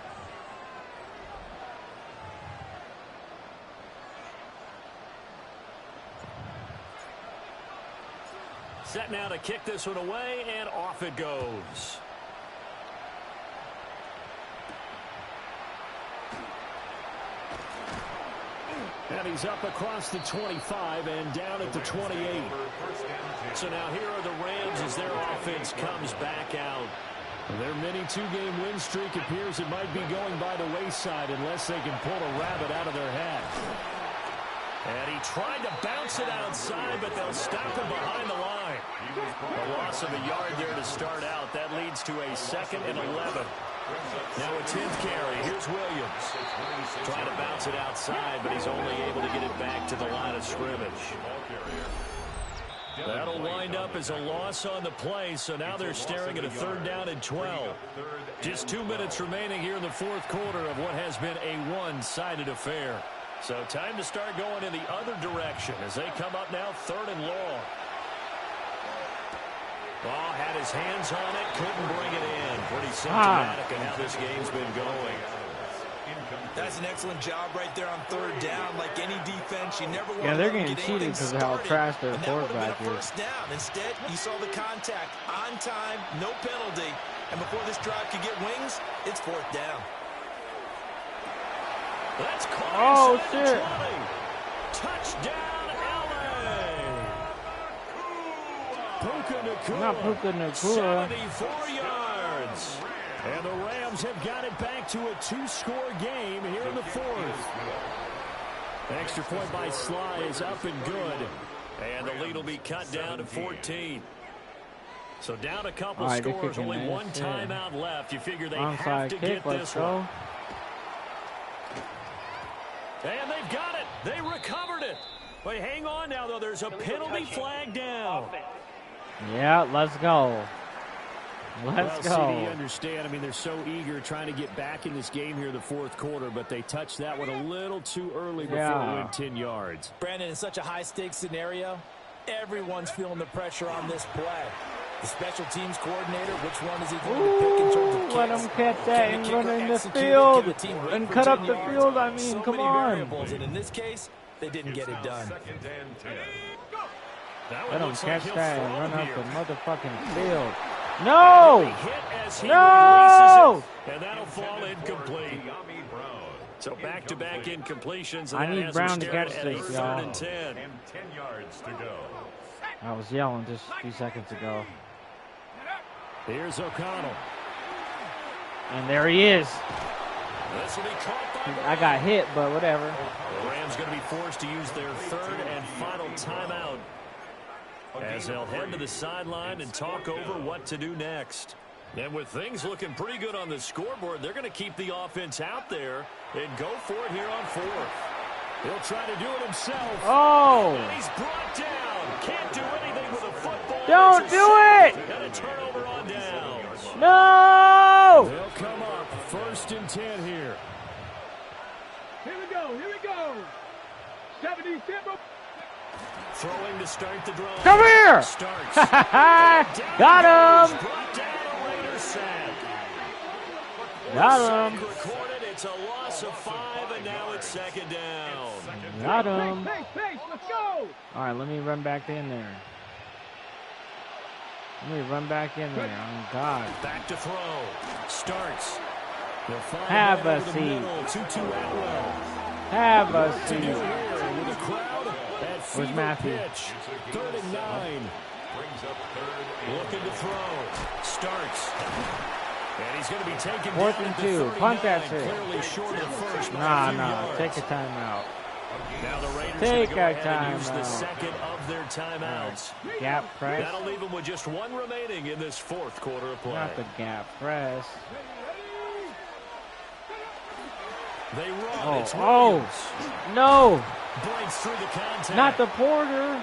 Set now to kick this one away, and off it goes. And he's up across the 25 and down at the 28. So now here are the Rams as their offense comes back out. Their mini 2-game win streak appears it might be going by the wayside unless they can pull a rabbit out of their hat. And he tried to bounce it outside, but they'll stop him behind the line. A loss of a yard there to start out. That leads to a 2nd and 11. Now a 10th carry. Here's Here's Williams. Trying to bounce it outside, but he's only able to get it back to the line of scrimmage. That'll wind up as a loss on the play, so now they're staring at a 3rd down and 12. Just 2 minutes remaining here in the 4th quarter of what has been a one-sided affair. So time to start going in the other direction as they come up now 3rd and long. Ball had his hands on it, couldn't bring it in. Pretty symptomatic of how this game's been going. That's an excellent job right there on 3rd down. Like any defense, you never want to they're getting cheated because of how trash their quarterback is. First down. Instead, you saw the contact on time, no penalty. And before this drive could get wings, it's 4th down. That's caught. Oh, shit. Touchdown, LA. Puka Nacua. Not Puka Nacua. 74 yards. And the Rams have got it back to a 2-score game here in the 4th. Extra point by Sly is up and good. And the lead will be cut down to 14. So down a couple scores, only one timeout left. You figure they have to get this one. And they've got it. They recovered it. But hang on now, though. There's a penalty flag down. Yeah, let's go. Let's go. CD, you understand. I mean, they're so eager trying to get back in this game here in the 4th quarter, but they touched that one a little too early before it went 10 yards. Brandon, in such a high-stakes scenario, everyone's feeling the pressure on this play. The special teams coordinator, which one is he going to pick in terms of kicks? Let him catch that and run in the field and cut up the field. I mean, come on. And in this case, they didn't get it done. Let him catch that and run up the motherfucking field. No! No! And that'll fall incomplete. So back-to-back incompletions. I need Brown to catch this, y'all. 3rd and 10. 10 yards to go. I was yelling just a few seconds ago. Here's O'Connell. And there he is. This will be caught by I got hit, but whatever. The Rams going to be forced to use their 3rd and final timeout as they'll head to the sideline and talk over what to do next. And with things looking pretty good on the scoreboard, they're going to keep the offense out there and go for it here on 4th. He'll try to do it himself. Oh! And he's brought down. Can't do anything with a football. Don't do it! And a turnover on downs. No! They'll come up 1st and 10 here. Here we go. 77. Throwing to start the drive. Come here! Starts. Got him! Brought down a Raider sack. Got him! Recorded. It's a loss of 5, and now it's 2nd down. Got him! Pace, let's go! All right, let me run back in there. Oh, God. Back to throw. Starts. Have a seat. Have a seat. With a crowd at Where's Matthew? 3rd and 9. Looking to throw. Starts. And he's going to be taken 4th down and at 2. Punt that shit. Clearly short of first. Nah. Take a timeout. Now the Raiders Take go a ahead and use the timeout. 2nd of their timeouts. Gap press. That'll leave them with just 1 remaining in this 4th quarter of play. Not the gap press. They run. Oh, It's no! breaks through the contact. Not the Porter.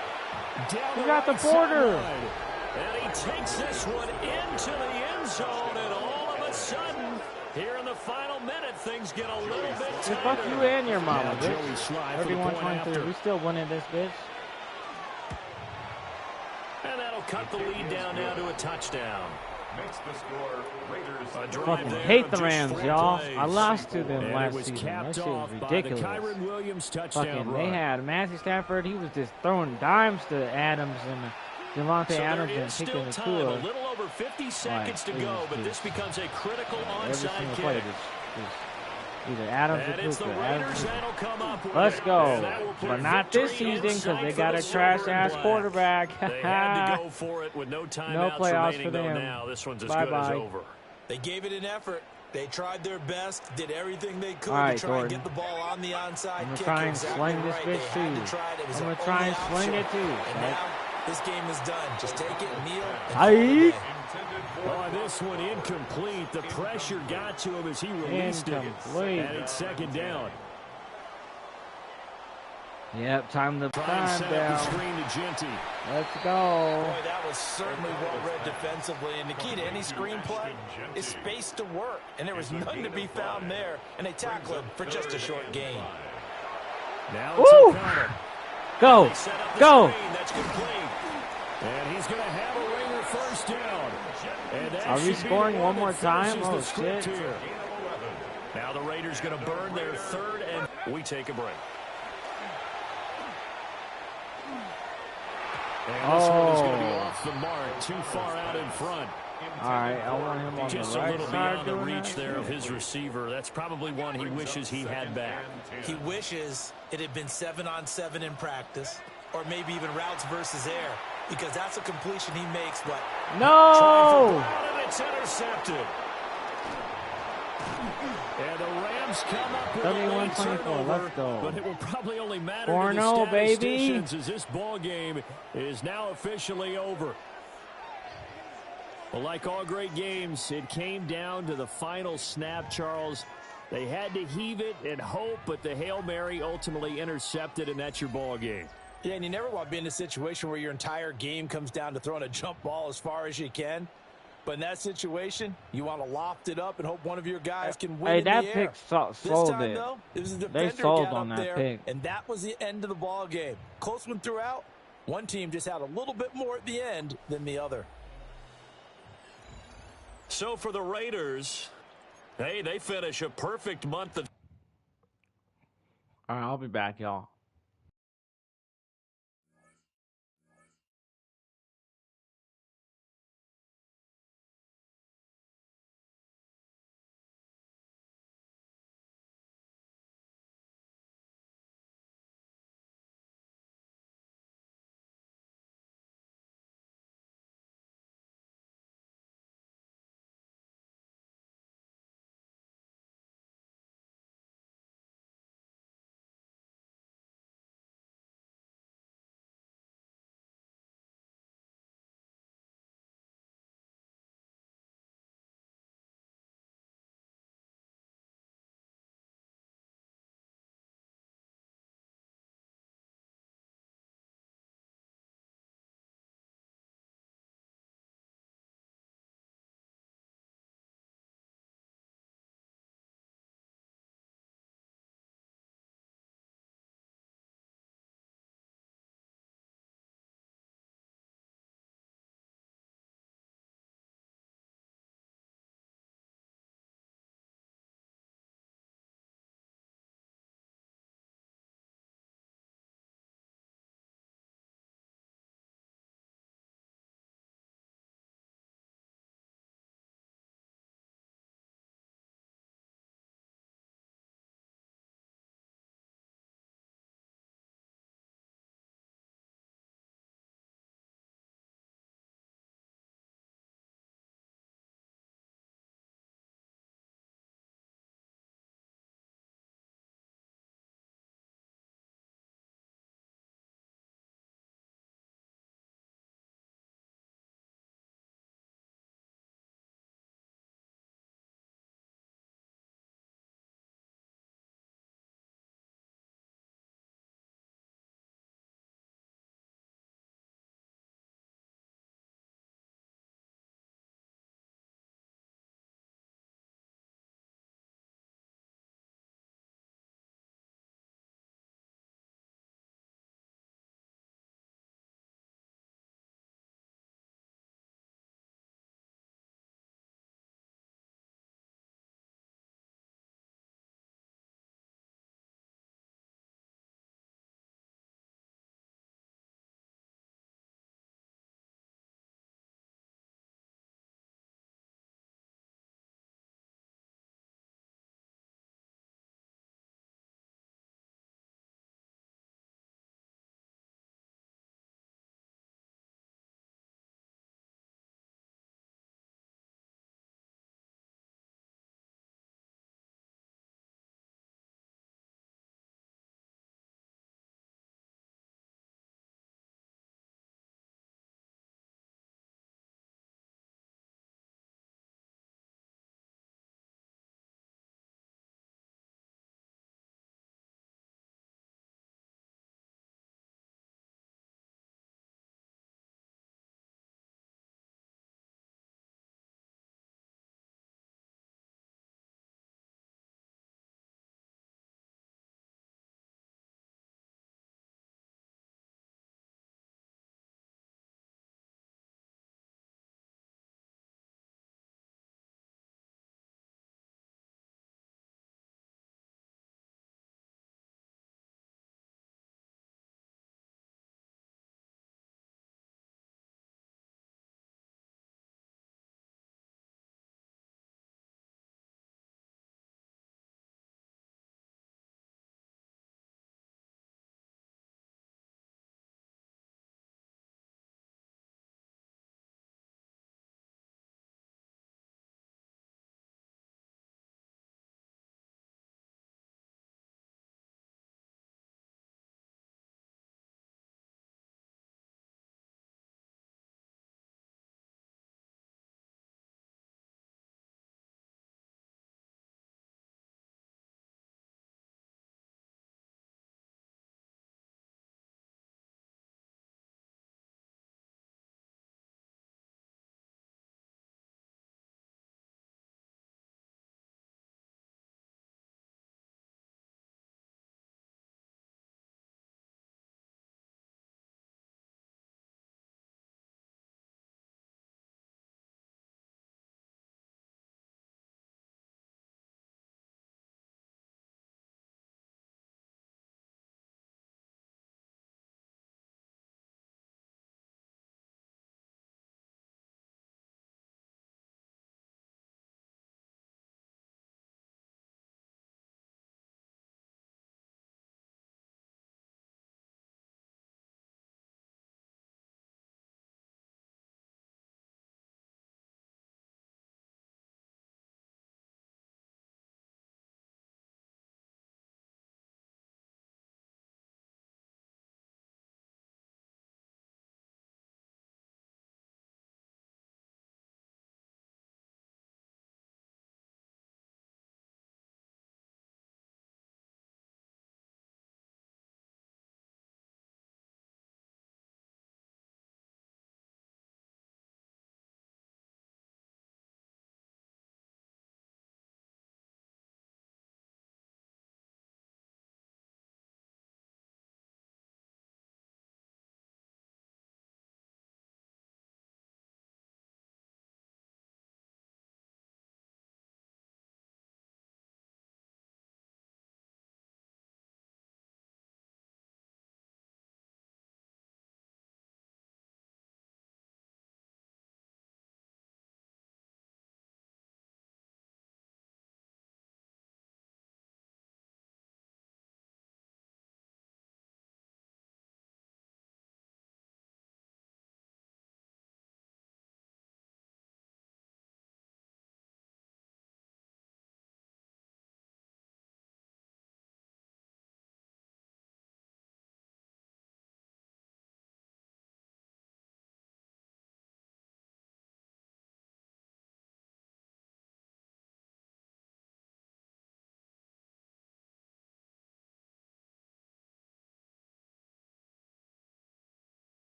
Down You got the Porter. And he takes this one into the end zone, and all of a sudden, here in the final minute, things get a little bit tighter. Fuck you and your mama, Now bitch. Joey Sly for the point 31-23. after. We still winning this, bitch. And that'll cut the lead down now to a touchdown. Makes the score Raiders. Fucking hate the Rams, y'all. I lost to them last season. That Capped shit was off by the ridiculous. Kyron Williams touchdown Fucking, run. they had Matthew Stafford. He was just throwing dimes to Adams and Devontae So Adams there and is still picking the time, Tua. a little over 50 seconds to go, but this becomes a critical Every onside single kick. play, either Adams And or it's the Puka. Raiders that'll come up with Let's it. go. And that will put But not this victory season in because sight they for got the a silver and trash-ass black. quarterback. They had to go for it with no timeouts playoffs remaining for though them. now. This one's as Bye good as bye. over. They gave it an effort. They tried their best, did everything they could All right, to try and Gordon. get the ball on the onside I'm going to kick. try and Exactly sling this right. bitch They had too. to try it. It was I'm going their to try only and sling option. it too. And now this game is done. Just take it, kneel, and Aye. call it a day. Well, this one incomplete. The pressure got to him as he released it. And it's second down. Yep, time to climb down. Screen to Genty. Let's go. Boy, that was certainly well read defensively. And the key to any screenplay is space to work. And there was none to be found there. And they tackle him for just a short gain. Now it's O'Connor. Go. Go. That's complete. And he's going to have a ringer first down. Are we scoring one more time? Oh, shit. Here. Now the Raiders going to burn their third, and we take a break. And this one is going to be off the mark, too far out in front. All right, I want him on just the right a little side. beyond the reach there of his receiver. That's probably one he wishes he had back. He wishes it had been 7-on-7 in practice, or maybe even routes versus air, because that's a completion he makes. But no, and it's intercepted. And the Rams come up with 31-24. Let's go. But it will probably only matter 4-0, to the baby. statisticians as this ball game is now officially over. Well, like all great games, it came down to the final snap, Charles. They had to heave it and hope, but the Hail Mary ultimately intercepted, and that's your ball game. Yeah, and you never want to be in a situation where your entire game comes down to throwing a jump ball as far as you can. But in that situation, you want to loft it up and hope one of your guys can win in the air. Hey, that pick sold this time, it. though, it was a defender They sold got on up that there, pick. and that was the end of the ball game. Close one throughout. One team just had a little bit more at the end than the other. So for the Raiders, hey, they finish a perfect month of... All right, I'll be back, y'all.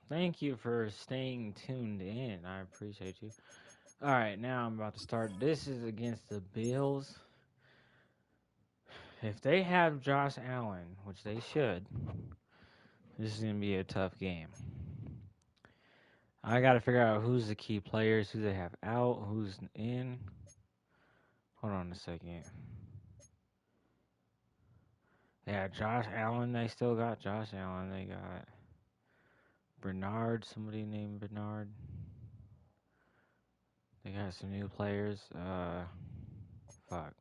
Thank you for staying tuned in. I appreciate you. All right, now I'm about to start. This is against the Bills. If they have Josh Allen, which they should, this is going to be a tough game. I got to figure out who's the key players, who they have out, who's in. Hold on a second. Yeah, Josh Allen. They still got Josh Allen. They got Bernard, somebody named Bernard. They got some new players. Fuck.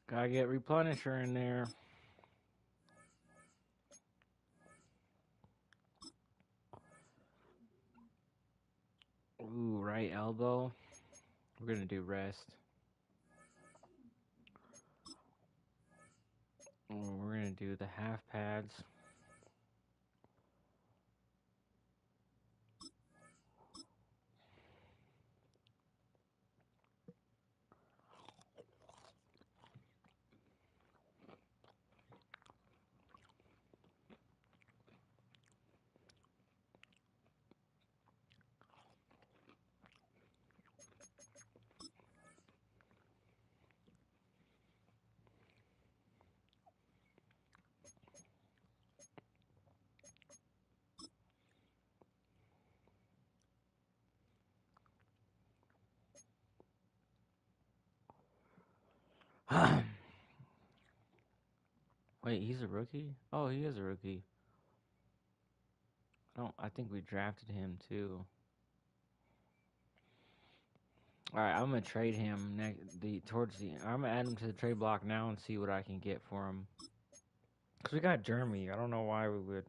Gotta get Replenisher in there. Ooh, right elbow. We're gonna do rest. Ooh, we're gonna do the half pads. Wait, he's a rookie? Oh, he is a rookie. I think we drafted him too. All right, I'm gonna trade him towards the. I'm gonna add him to the trade block now and see what I can get for him. Cause we got Jeremy. I don't know why we would.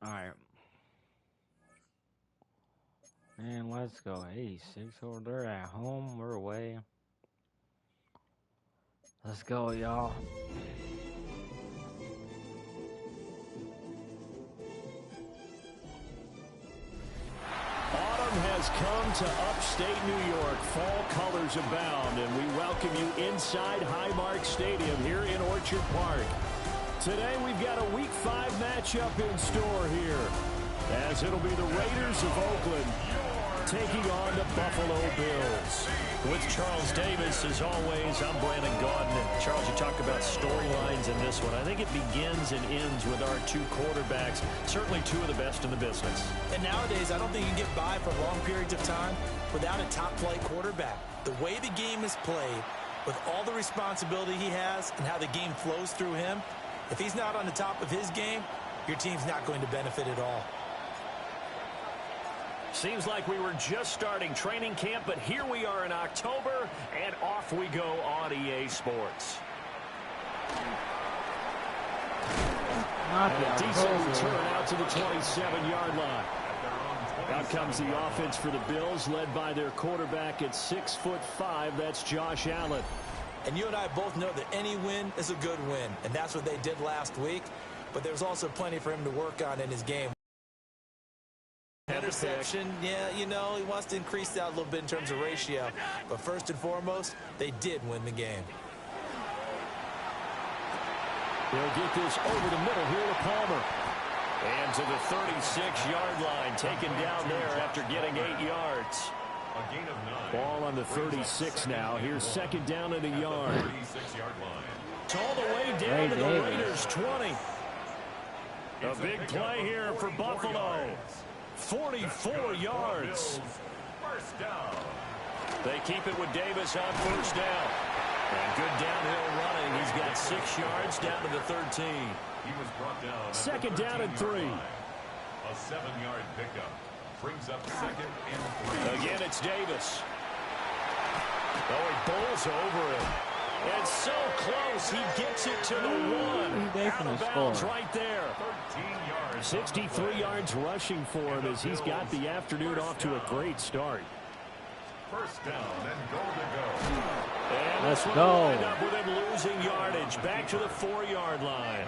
All right. And let's go. 86 over there at home. We're away. Let's go, y'all. Autumn has come to upstate New York. Fall colors abound, and we welcome you inside Highmark Stadium here in Orchard Park. Today we've got a Week 5 matchup in store here, as it'll be the Raiders of Oakland taking on the Buffalo Bills. With Charles Davis, as always, I'm Brandon Gaudin. And Charles, you talk about storylines in this one. I think it begins and ends with our two quarterbacks, certainly two of the best in the business. And nowadays, I don't think you can get by for long periods of time without a top-flight quarterback. The way the game is played, with all the responsibility he has and how the game flows through him, if he's not on the top of his game, your team's not going to benefit at all. Seems like we were just starting training camp, but here we are in October, and off we go on EA Sports. And a decent return out to the 27-yard line. Out comes the offense for the Bills, led by their quarterback at 6'5". That's Josh Allen. And you and I both know that any win is a good win, and that's what they did last week. But there's also plenty for him to work on in his game. Interception, yeah, you know, he wants to increase that a little bit in terms of ratio. But first and foremost, they did win the game. They'll get this over the middle here to Palmer. And to the 36-yard line, taken down there after getting 8 yards. A gain of 9. Ball on the 36 now. Here's second down and a yard. 36-yard line. It's all the way down to the Raiders' 20. A big play here for Buffalo. 44 yards. First down. They keep it with Davis on first down. And good downhill running. He's got 6 yards down to the 13. He was brought down. Second down and 3. A 7-yard pickup brings up second and 3. Again, it's Davis. Oh, he bowls over it. And so close, he gets it to the 1. Out of bounds right there. 13 yards. 63 yards rushing for him as he's got the afternoon off to a great start. First down and goal to go. And let's go. go. End up with him losing yardage back to the 4-yard line.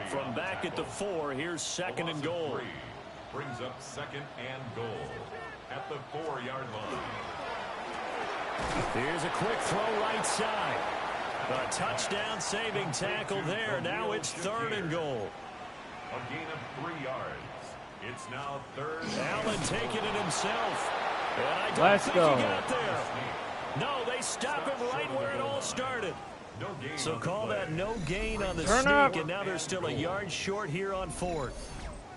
From back at the 4, here's second and goal. Brings up second and goal at the 4-yard line. Here's a quick throw right side. A touchdown saving tackle there. Now it's third and goal. A gain of 3 yards. It's now third. Allen taking it himself. And I don't Let's think go. he got there. No, they stop him right where it all started. No gain So call that no gain on the Turn sneak, up. and now they're still a yard short here on 4th.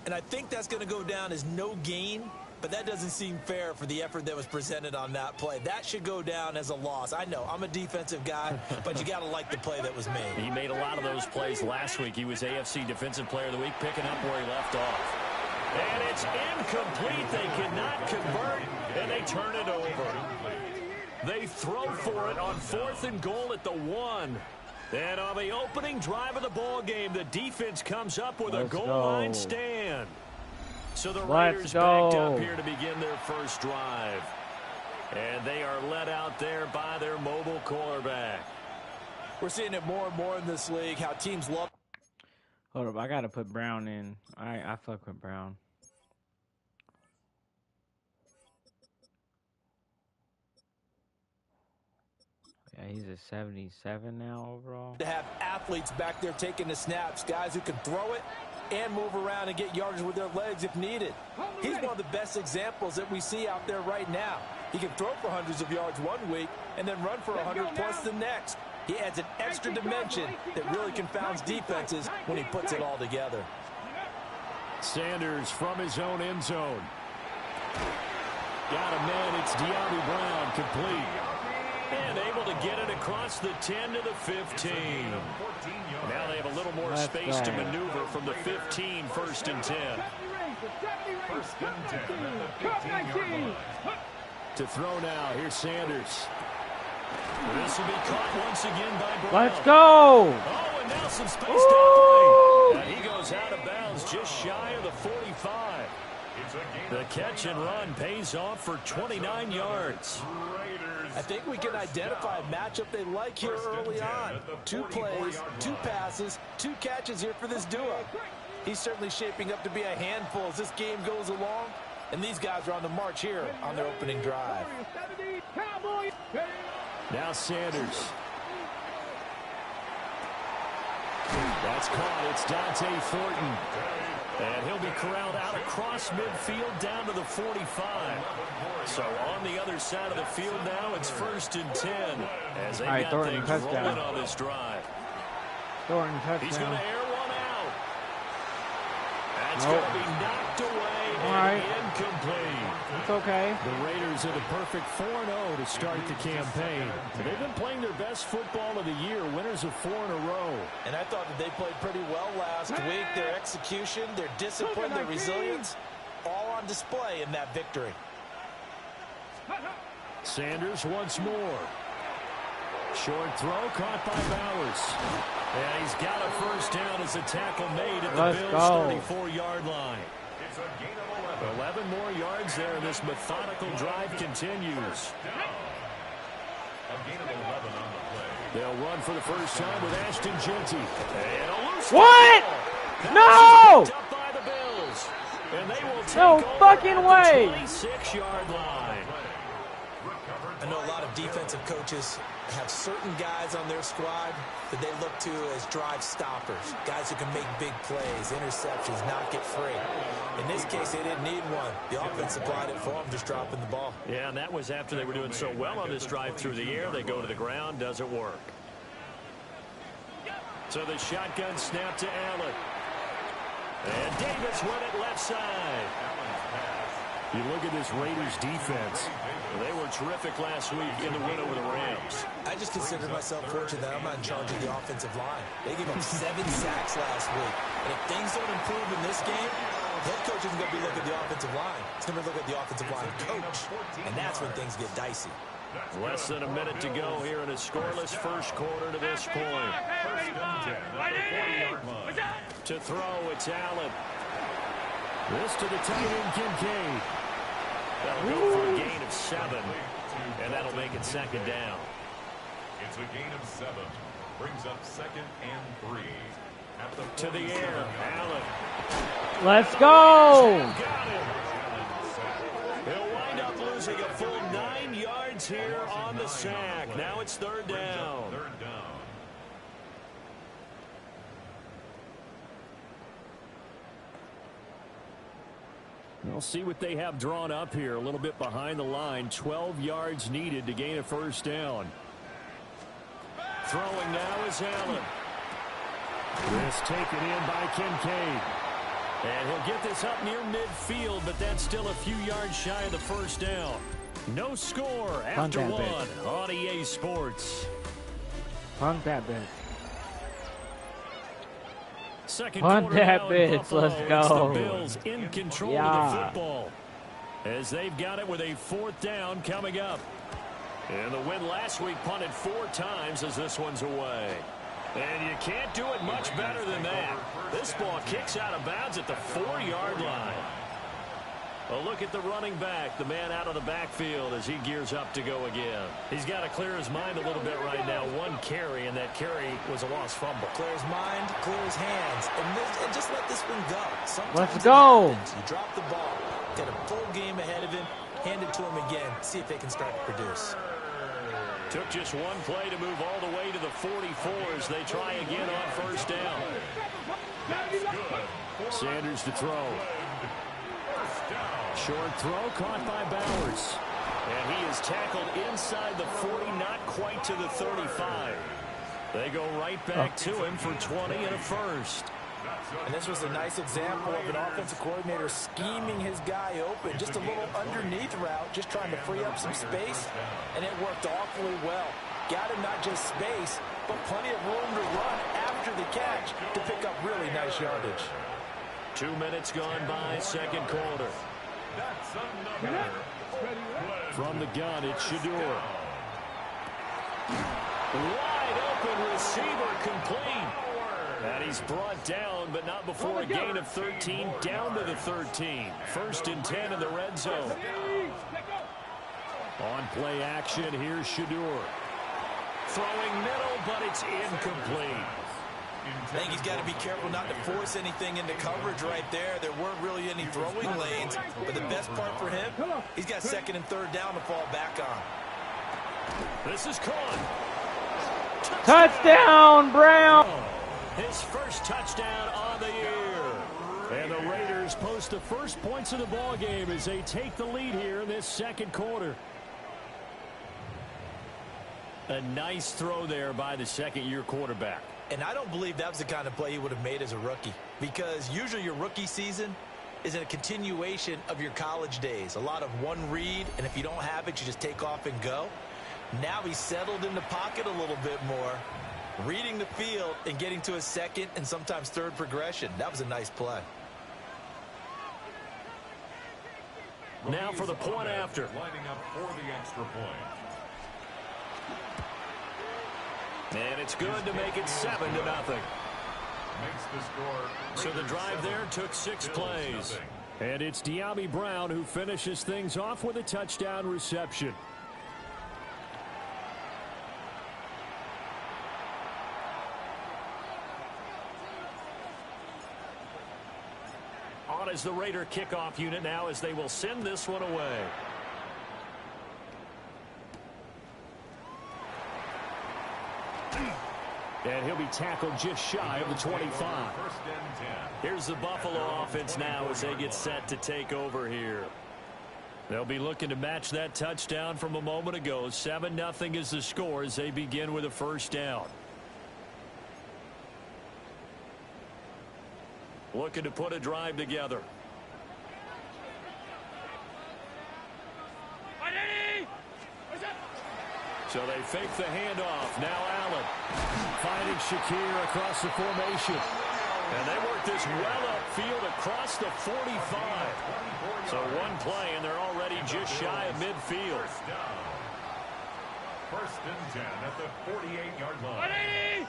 And I think that's going to go down as no gain, but that doesn't seem fair for the effort that was presented on that play. That should go down as a loss. I know, I'm a defensive guy, but you got to like the play that was made. He made a lot of those plays last week. He was AFC Defensive Player of the Week, picking up where he left off. And it's incomplete. They cannot convert, and they turn it over. They throw for it on 4th and goal at the 1. And on the opening drive of the ball game, the defense comes up with a goal line stand. So the Raiders backed up here to begin their first drive. And they are let out there by their mobile quarterback. We're seeing it more and more in this league, how teams love. Hold up, I gotta put Brown in. I fuck with Brown. Yeah, he's a 77 now overall. To have athletes back there taking the snaps, guys who can throw it and move around and get yardage with their legs if needed. He's one of the best examples that we see out there right now. He can throw for hundreds of yards one week and then run for 100 plus the next. He adds an extra dimension that really confounds defenses when he puts it all together. Sanders from his own end zone. Got a man. It's De'Ami Brown, complete. And able to get it across the 10 to the 15. Now they have a little more space to maneuver from the 15, 1st and 10. First and 10 at the 15-yard line. To throw now. Here's Sanders. This will be caught once again by Brown. Let's go! Oh, and now some space down the lane. And he goes out of bounds just shy of the 45. The catch and run pays off for 29 yards. I think we can identify a matchup they like here early on. 2 plays, 2 passes, 2 catches here for this duo. He's certainly shaping up to be a handful as this game goes along. And these guys are on the march here on their opening drive. Now Sanders. That's caught. It's Dante Thornton. And he'll be corralled out across midfield down to the 45. So on the other side of the field now, it's 1st and 10. As they got Thornton things touchdown. rolling on this drive. Thornton touchdown. He's going to air one out. That's going to be knocked away and incomplete. It's okay. The Raiders are the perfect 4-0 to start the campaign. They've been playing their best football of the year, winners of 4 in a row. And I thought that they played pretty well last week. Their execution, their discipline, their resilience, all on display in that victory. Sanders once more. Short throw caught by Bowers. And he's got a first down as a tackle made at the Bills' 34-yard line. 11 more yards there. This methodical drive continues. They'll run for the first time with Ashton Genty. And a loose what? No! By the Bills. And they will take no fucking way. 26-yard line. I know a lot of defensive coaches have certain guys on their squad that they look to as drive stoppers, guys who can make big plays, interceptions, knock it free. In this case, they didn't need one. The offense supplied it for them, just dropping the ball. Yeah, and that was after they were doing so well on this drive through the air. They go to the ground, doesn't work. So the shotgun snap to Allen. And Davis went it left side. You look at this Raiders defense. They were terrific last week in the win over the Rams. I just consider myself fortunate that I'm not in charge of the offensive line. They gave up 7 sacks last week. And if things don't improve in this game, head coach isn't going to be looking at the offensive line. He's going to look at the offensive line coach. And that's when things get dicey. Less than a minute to go here in a scoreless first quarter to this point. To throw, it's Allen. This to the tight end, Kincaid. That'll go for a gain of 7, and that'll make it second down. It's a gain of 7. Brings up 2nd and 3. To the air, Allen. Let's go! Got it. He'll wind up losing a full 9 yards here on the sack. Now it's 3rd down. We'll see what they have drawn up here. A little bit behind the line. 12 yards needed to gain a 1st down. Throwing now is Allen. This taken in by Kincaid. And he'll get this up near midfield, but that's still a few yards shy of the 1st down. No score after 1 on EA Sports. Punt that bitch. Second Punt quarter that now in bitch. Buffalo. Let's go. It's the Bills in control of the football as they've got it with a 4th down coming up. And the win last week punted 4 times as this one's away. And you can't do it much better than that. This ball kicks out of bounds at the 4-yard line. A look at the running back, the man out of the backfield as he gears up to go again. He's got to clear his mind a little bit right now. 1 carry, and that carry was a lost fumble. Clear his mind, clear his hands, and just let this one go. Sometimes let's go. You drop the ball, got a full game ahead of him, hand it to him again, see if they can start to produce. Took just 1 play to move all the way to the 44 as they try again on 1st down. Sanders to throw. Short throw caught by Bowers. And he is tackled inside the 40, not quite to the 35. They go right back to him for 20 and a 1st. And this was a nice example of an offensive coordinator scheming his guy open. Just a little underneath route, just trying to free up some space. And it worked awfully well. Got him not just space, but plenty of room to run after the catch to pick up really nice yardage. 2 minutes gone by, 2nd quarter. From the gun, it's Shador. Wide open receiver complete. And he's brought down, but not before a gain of 13, down to the 13. 1st and 10 in the red zone. On play action, here's Shador. Throwing middle, but it's incomplete. I think he's got to be careful not to force anything into coverage right there. There weren't really any throwing lanes, but the best part for him, he's got 2nd and 3rd down to fall back on. This is caught. Touchdown, Brown! His 1st touchdown on the year. And the Raiders post the 1st points of the ball game as they take the lead here in this 2nd quarter. A nice throw there by the 2nd-year quarterback. And I don't believe that was the kind of play he would have made as a rookie, because usually your rookie season is a continuation of your college days. A lot of one read, and if you don't have it, you just take off and go. Now he's settled in the pocket a little bit more, reading the field and getting to a 2nd and sometimes 3rd progression. That was a nice play. Now for the point after. Lining up for the extra point. And it's good to make it 7-0. Makes the score. So the drive there took 6 plays. And it's De'Ami Brown who finishes things off with a touchdown reception. On is the Raider kickoff unit now as they will send this one away. And he'll be tackled just shy of the 25. Here's the Buffalo offense now as they get set to take over here. They'll be looking to match that touchdown from a moment ago. 7-0 is the score as they begin with a 1st down. Looking to put a drive together. So they fake the handoff. Now Allen finding Shakir across the formation. And they work this well upfield across the 45. So one play, and they're already just shy of midfield. First and 10 at the 48-yard line.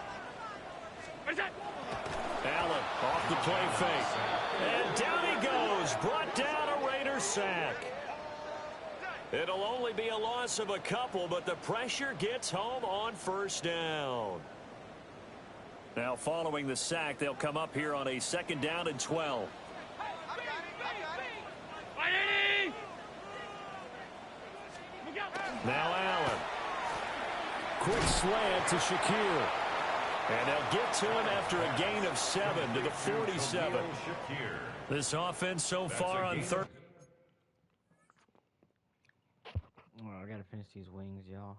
Allen off the play fake. And down he goes. Brought down a Raiders sack. It'll only be a loss of a couple, but the pressure gets home on first down. Now following the sack, they'll come up here on a 2nd down and 12. Now Allen. Quick slant to Shakir. And they'll get to him after a gain of 7 to the 47. This offense so far on third. Oh, I gotta finish these wings, y'all.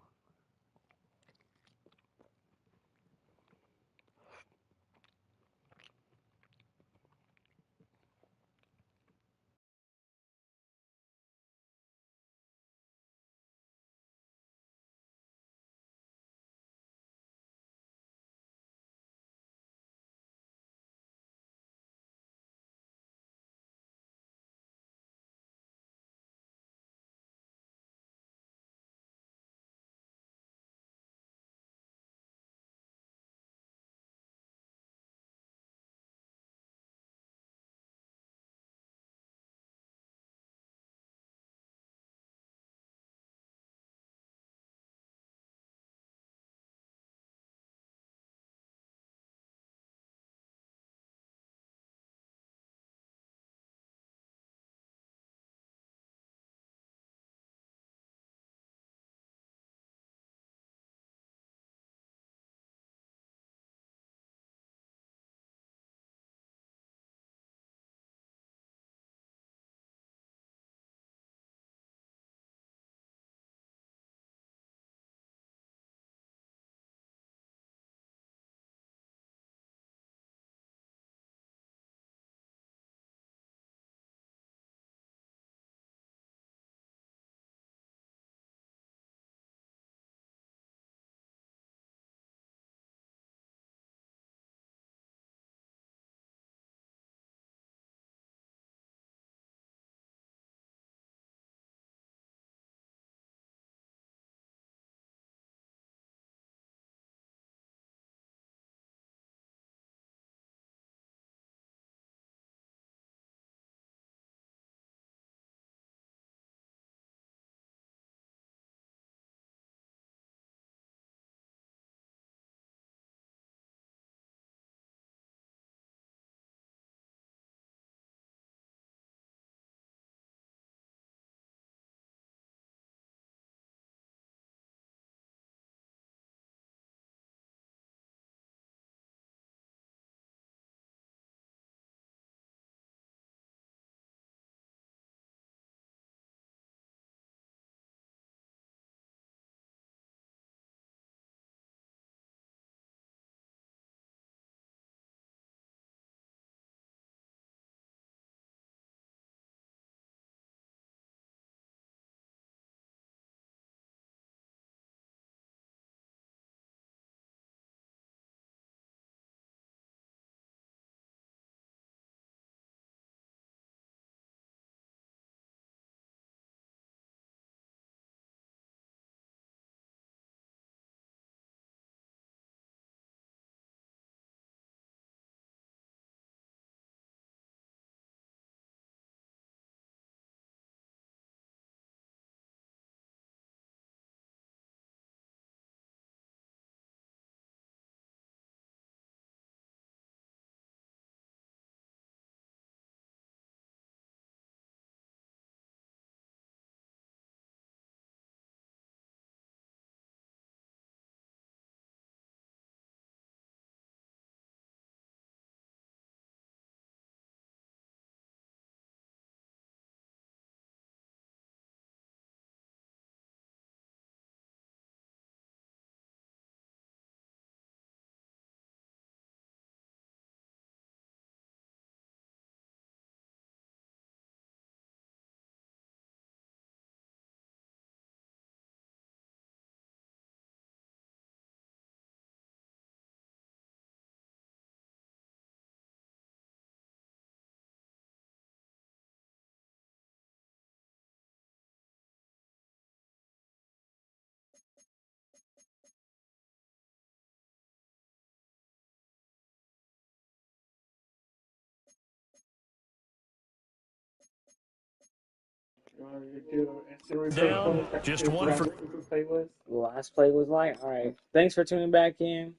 Down, just one for. The last play was like, all right. Thanks for tuning back in.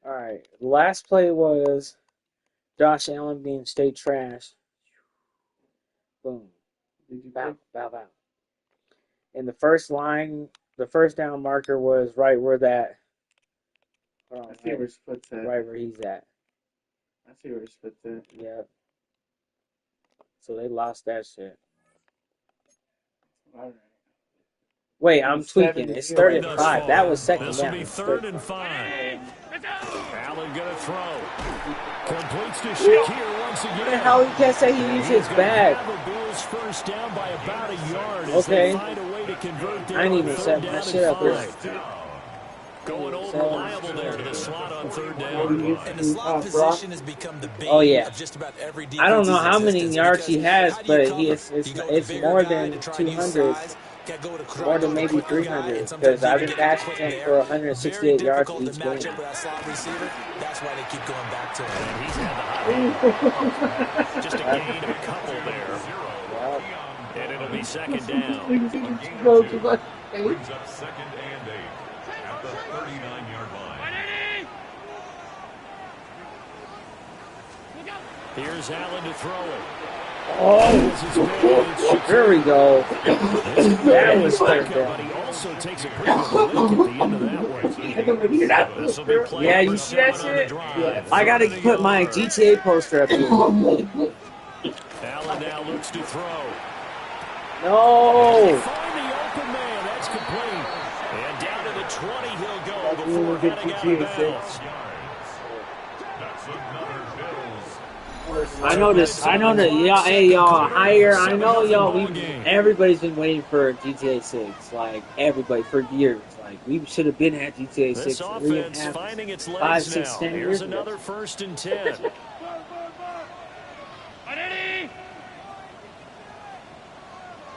All right. The last play was Josh Allen being state trash. Boom. Bow, bow, bow. And the first line, the first down marker was right where that. I see where Split's at. Right where he's at. I see where Split's at. Yeah. So they lost that shit. All right. Wait, I'm tweaking. It's 3rd and 5. That was second down. This will be 3rd and 5. Allen gonna throw. Completes to Shakir once again. What the hell? You can't say he used his bag. Bills first down by about a yard. Okay. Find a way to convert I didn't even set my shit up here. Going old reliable there to the slot on 3rd down. And the slot position has become the bane of just about every defense. I don't know how many yards he has, but it's more than 200. More than maybe 300, because I've been passing him for 168 yards each game. That's why they keep going back to him. And he's had the high. Just a gain of a couple there. And it'll be 2nd down. Brings up 2nd and 8 at the 39-yard line. Here's Allen to throw it. Oh, there we go. That was 3rd down. But he also takes a pretty good look at the end of that one. Yeah, you see that shit? I gotta put my GTA poster up here. Allen now looks to throw. No! Find the open man. That's complete. And down to the 20 he'll go before heading out of bounds. That's another Bills. I know that y'all, hey y'all, higher. I know y'all. Everybody's been waiting for GTA 6, like everybody for years. Like we should have been at GTA 6. This offense finding its legs 5, 6, 10 now. years Here's ago. another 1st and 10.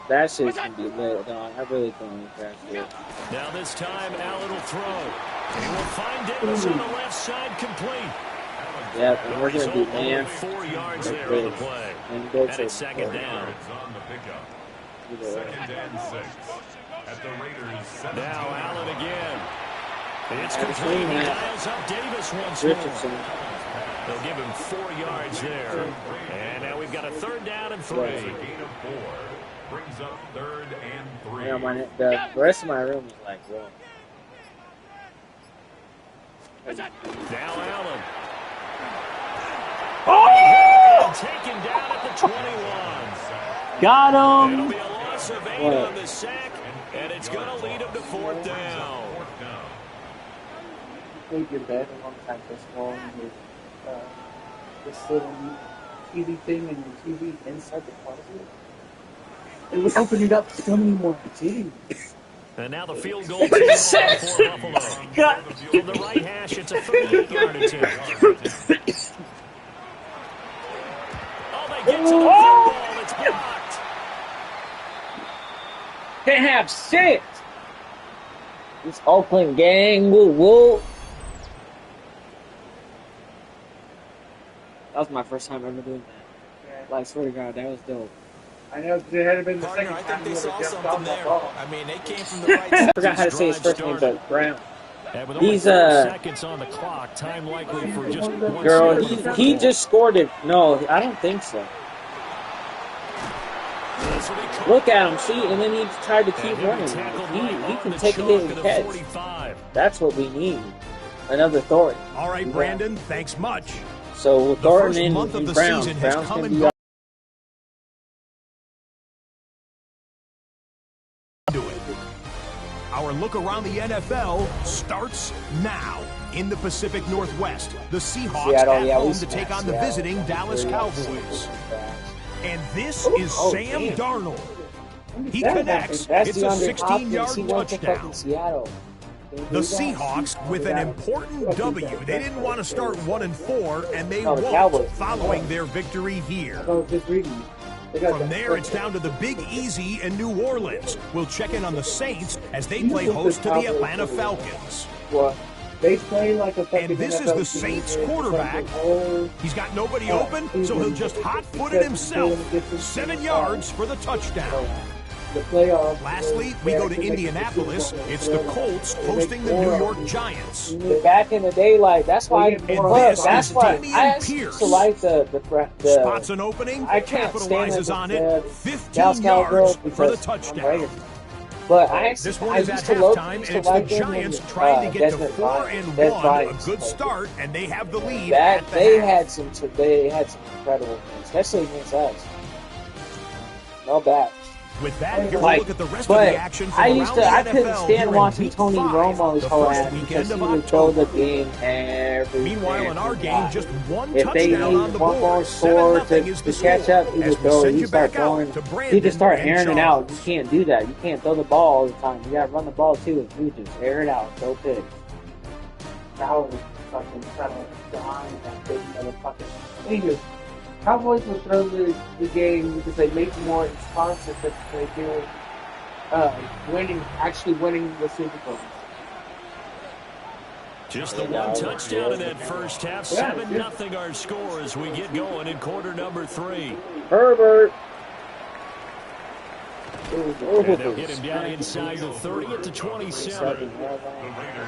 That shit's gonna be lit, dog. I really don't like that shit. Now this time Allen will throw. He will find Davis on the left side complete. Yep, and we're gonna be man. 4 yards there on the play. And it's 2nd down. On the pickup. 2nd and 6 at the Raiders. Now Allen again. It's complete. He dials up Davis once more. They'll give him 4 yards there. And now we've got a 3rd down and 3. A gain of 4. Brings up 3rd and 3. Yeah, the rest of my room is like, whoa. Now Allen. Oh! Taken down at the 21. Got him! It'll be a loss of 8 on the sack, and it's going to lead him to 4th down. Played your bed a long time this fall and your this little TV thing and your TV inside the closet. It would open it up so many more cities. And now the field goal team for Buffalo. From the right hash, it's a 38-yard attempt. Oh, they get to the football. It's blocked. Can't have shit! This Oakland gang, woo woo. That was my first time ever doing that. Like, I swear to God, that was dope. I know it had been the second I time think they saw jumped something off there. the ball. I mean, they came from the right side. I forgot how to say his first name, but Brown. He's seconds on the clock. Time likely for just one girl, he just scored it. No, I don't think so. Look at him, see, and then he tried to keep running. He can take a hit and catch. That's what we need. Another Thornton. All right, Brandon, thanks much. So with Thornton and Brown, Brown's going to be up. Our look around the NFL starts now. In the Pacific Northwest, the Seahawks at home to take on the visiting Dallas Cowboys. And this is Sam Darnold. He connects. It's a 16-yard touchdown. The Seahawks with an important W. They didn't want to start 1-4, and they won't following their victory here. From there, it's down to the Big Easy in New Orleans. We'll check in on the Saints as they play host to the Atlanta Falcons. They play like a fucking And this NFL is the Saints quarterback. He's got nobody open, so he'll just hot-foot it himself. 7 yards for the touchdown. The playoffs. Lastly, we go to Indianapolis. It's the Colts hosting the New York Giants. Back in the day, like that's why. That's why I used to like the spots an opening. I can't capitalizes stand on it. 15 yards for the touchdown. But This one is at halftime, and it's the Giants trying to get to 4-1. A good start, and they have the lead. They had some incredible things, especially against us. No bad. With that, here's a look at the rest of the action from around the NFL. I couldn't stand watching Tony Romo's whole ass because he would throw the game every. Meanwhile, in our game, just one if they touchdown on the one more board. score to catch up, he would throw. He start throwing. He just start airing it out. You can't do that. You can't throw the ball all the time. You gotta run the ball too. And you just air it out. Throw picks. That was fucking trying to behind that big motherfucker. Cowboys will throw the game because they make more responses than they do actually winning the Super Bowl. Just the one touchdown in that first half. 7-0 our score as we get going in quarter number 3. Herbert. And they'll get him down inside the 30 at the 27.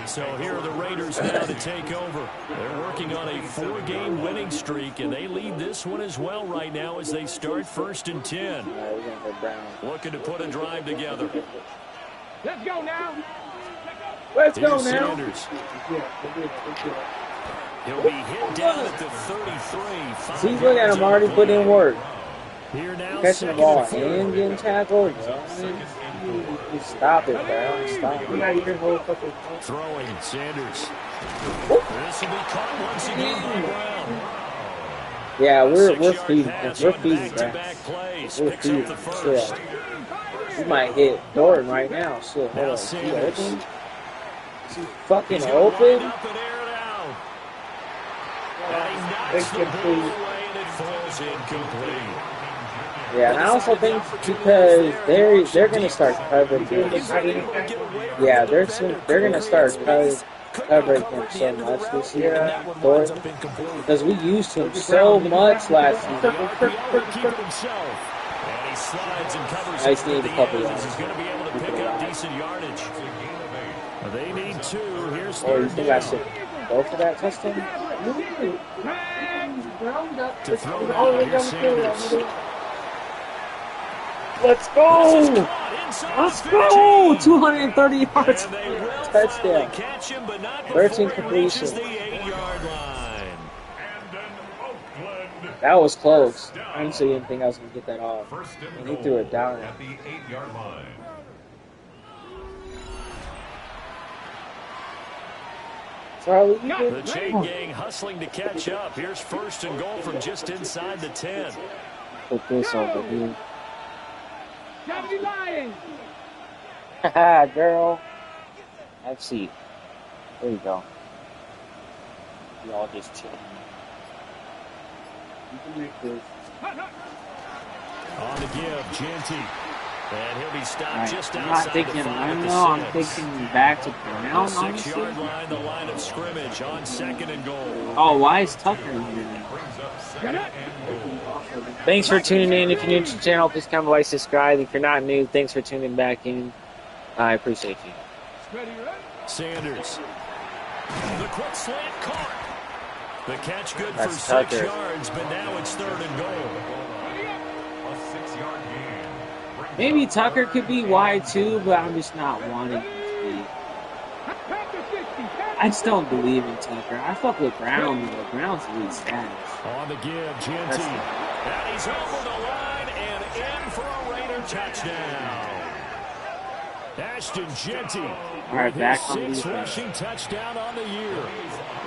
So here are the Raiders now to take over. They're working on a 4-game winning streak, and they lead this one as well right now as they start 1st and 10. Looking to put a drive together. Let's go now. Let's go now. Sanders. He'll be hit down at the 33. See, look at him already put in work. Here now, catching the ball and getting tackled. Stop it, bro. Stop it. Throwing, Sanders. This will be caught once again by Brown. Yeah, we're feeding, bro. We're feeding. Shit. We might hit Thornton right now. Shit, hold on. Is he open? Is he fucking open? Incomplete. Yeah, and I also think because they're gonna start covering him. Yeah, they're gonna start covering him so much this year, because we used him so much last season. I just need a couple of yards. They need 2. Here's you think I should go for that touchdown? To throw down Sanders. Let's go! Let's go! 230 yards. Touchdown. 13 completion. That was close. I honestly didn't think I was going to get that off. And he threw it down. At the 8-yard line. Charlie, the chain gang hustling to catch up. Here's 1st and goal from just inside the 10. Put this over here. Lions. Haha, girl. Have a seat. There you go. Y'all just chilling. You can make this. On the give, Genty. And he'll be stopped right. just I'm outside not thinking, the 5 I at don't the know, I'm 6. thinking back to Brown, the 6-yard line, the line of scrimmage on 2nd and goal. Oh, why is Tucker in here? Thanks for tuning in. If you're new to the channel, please comment, like, subscribe. If you're not new, thanks for tuning back in. I appreciate you. Sanders. The quick slant caught. The catch good That's for Tucker. 6 yards, but now it's 3rd and goal. A 6-yard gain. Maybe Tucker could be wide too, but I'm just not wanting him to be. I just don't believe in Tucker. I fuck with Brown, though. Brown's elite status. On the give, Genty. And he's over the line and in for a Raider touchdown. Ashton Genty. All right, back on his 6th defense. rushing touchdown on the year.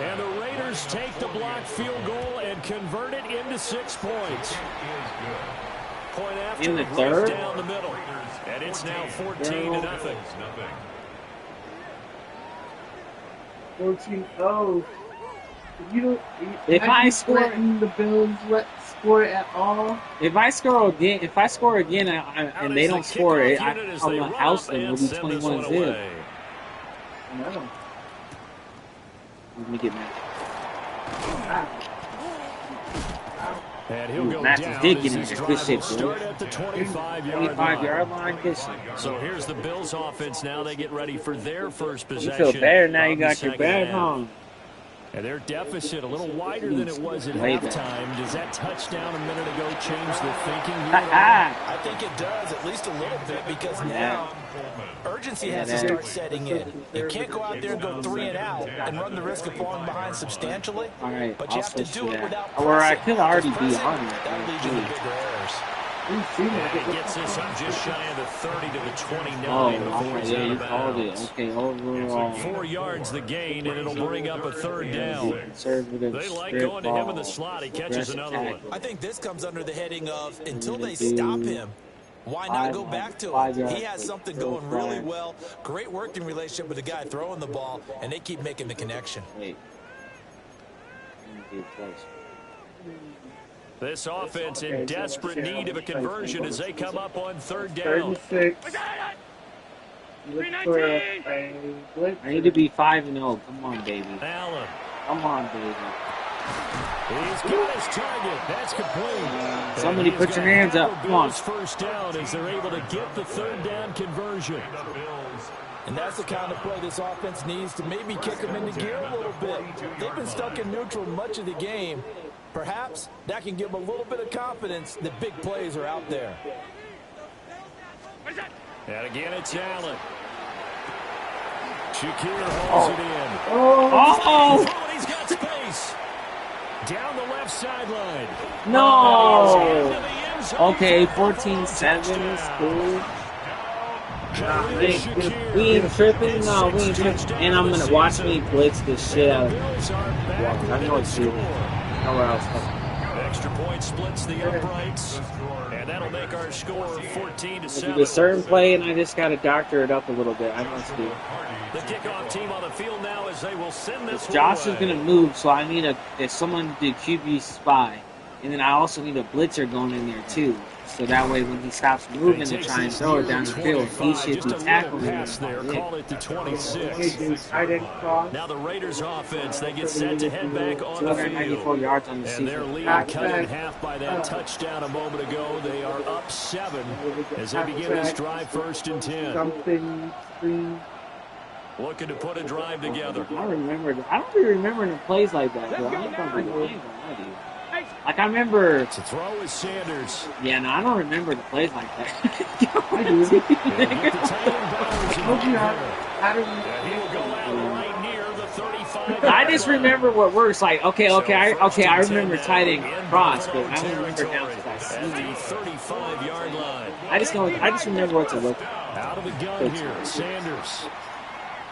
And the Raiders take the blocked field goal and convert it into 6 points. Point after In the right third? down the middle. And it's now 14-0. 14-0. If I score, the Bills score at all. if I score again, and they don't score it, I'm gonna house them. It'll be 21-0. No. Let me get mad. And he'll go Max down did as get in his there. Good drive shit, will start at the 25-yard line. Good shit. So here's the Bills offense now. They get ready for their first You possession. feel better now you got your bag on. And their deficit a little wider than it was at halftime. Does that touchdown a minute ago change the thinking here? I think it does, at least a little bit, because now urgency has to start setting in. You can't go out there and go 3 and out and run the risk of falling behind substantially. But you have to do it without pressing. Or I could already be on it. That leads you to bigger errors. It gets this up just shy of the 30 to the 29. Oh, yeah, you called it. Okay, overall. 4 yards the gain, and it'll bring up a third down. They like going to him in the slot. He catches another one. I think this comes under the heading of, until they stop him, why not go back to him? He has something going really well. Great working relationship with the guy throwing the ball, and they keep making the connection. This offense in desperate need of a conversion as they come up on third down. 36. I need to be 5-0. Come on, baby. Allen. Come on, baby. He's got his target. That's complete. Somebody put your hands up. Come on. First down as they're able to get the third down conversion. And that's the kind of play this offense needs to maybe kick them into gear a little bit. They've been stuck in neutral much of the game. Perhaps that can give them a little bit of confidence that big plays are out there. And again, it's Allen. Shakir holds it in. Oh! He's got space. Down the left sideline. No! Okay, 14-7 is cool. We ain't tripping. No, we ain't tripping. And I'm going to watch me blitz this shit out of it. I know it's you. Nowhere else. Extra point splits the uprights, and that'll make our score 14-7. A certain play, and I just got to doctor it up a little bit. I must do. The kickoff team on the field now as they will send this. Josh is going to move, so I need someone to do QB spy, and then I also need a blitzer going in there too. So that way, when he stops moving to try and throw it down the field, he should be tackling it. Call it to 26. Now the Raiders offense, they get set to head back on the field. 294 yards on the season. And their lead cut in half by that touchdown a moment ago. They are up 7 as they begin this drive 1st and 10. Looking to put a drive together. I don't really remember the plays like that, bro. Like, I remember... To throw is Sanders. Yeah, no, I don't remember the plays like that. I do. I just remember what works. Like, okay, I remember tight end cross, but I don't remember down to that. At the 35-yard line. I just remember what to look at. Out of the gun here, Sanders.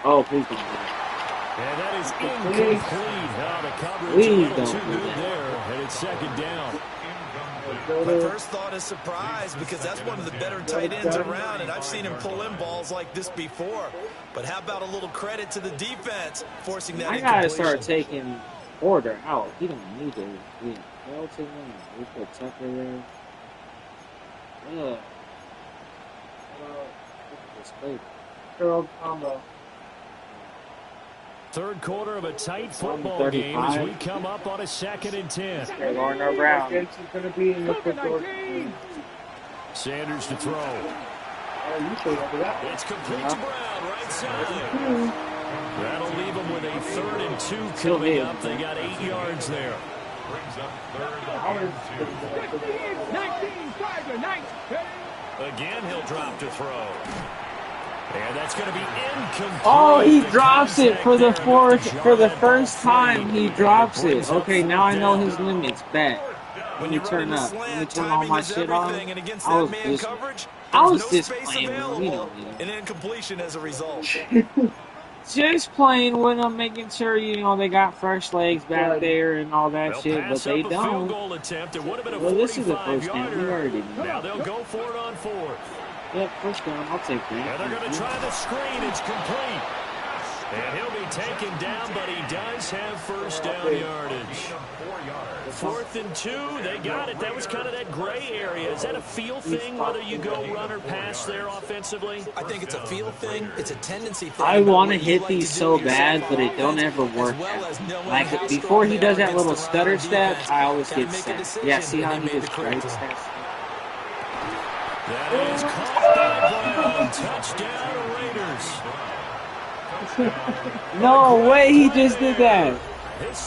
Oh, please don't do that. And that is incomplete. The coverage please don't too good there, and it's 2nd down. My first thought is surprise, because that's one of the better tight ends around, and I've seen him pull in balls like this before. But how about a little credit to the defense forcing that incompletion? I gotta start taking Porter out. He don't need to be Melton. We put Tucker there. Yeah. This play. Girl combo. Third quarter of a tight football game as we come up on a 2nd and 10. Garner Brown. Sanders to throw. It's complete to Brown, right side. That'll leave them with a 3rd and 2 coming up. They got 8 yards there. Again, he'll drop to throw. And that's going to be incomplete. Oh, he drops it for the first time. He drops it. Okay, now I know his limits. Bet. Let me turn up. Let me turn all my shit on. I was just playing. An incompletion as a result. Just playing with them, making sure they got fresh legs back there and all that shit, but they don't. Well, this is the first down. We already know. Now they'll go for it on 4th. Yep, first down. I'll take that. And they're going to try the screen. It's complete. And he'll be taken down, but he does have first down yardage. 4th and 2, they got it. That was kind of that gray area. Is that a feel thing, whether you go run or pass there offensively? I think it's a feel thing. It's a tendency thing. I want to hit these so bad, but it don't ever work. Like, before he does that little stutter step, I always get set. Yeah, see how he just straight steps? That is caught by Brown. Touchdown, Raiders. No way he just did that.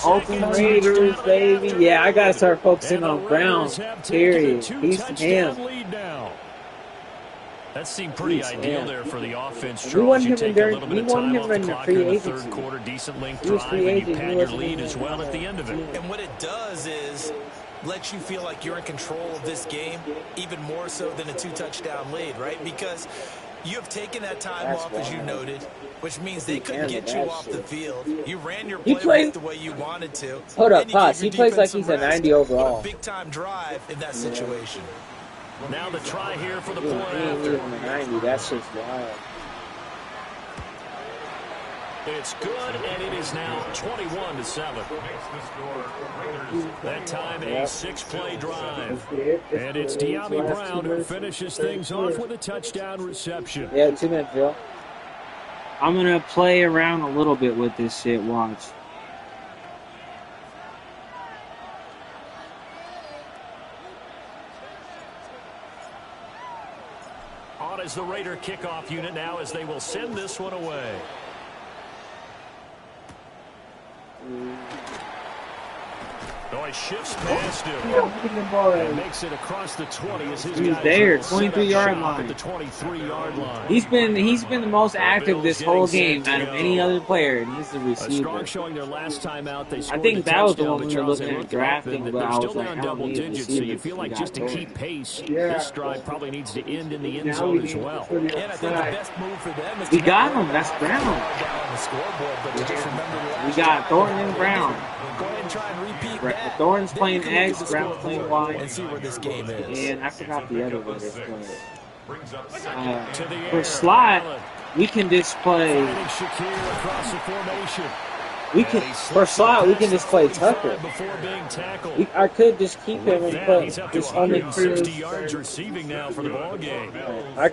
Oakland Raiders, baby. Yeah, I got to start focusing on Brown, period. He's him. That seemed pretty ideal there for the offense. We won him in the free agency. Third quarter, decent length drive, and you pad your lead as well at the end of it. And what it does is lets you feel like you're in control of this game, even more so than a 2-touchdown lead, right? Because you have taken that time off, as you noted, which means they couldn't get you off the field. You ran your play the way you wanted to. Hold up, pause. He plays like he's a 90 overall. Big-time drive in that situation. Now the try here for the point after. 90, that's just wild. It's good, and it is now 21-7. That time a 6-play drive. And it's De'Ami Brown who finishes things off with a touchdown reception. Yeah, 2 minutes, Phil. I'm going to play around a little bit with this shit, watch. On as the Raider kickoff unit now as they will send this one away. Oh, he shifts past him. And makes it across the 20 as his He's there, 23-yard line. At the 23-yard line. He's been the most active this whole game out of any other player, and he's the receiver. Strong showing their last time out. They I think that was the one we were looking at drafting, but I was like, double digits, so you feel like just to keep pace, this drive probably needs to end in the end zone as well. And I think the best move for them is we got him. That's Brown. We got Thornton and Brown. Go ahead and try and repeat that. Thornton's playing X, Brown's playing Y. And see where this game is. And I forgot the other one. For slot, we can just play. For slot, we can just play Tucker. I could just keep him and put just only cruise. yards receiving now for the ball game. I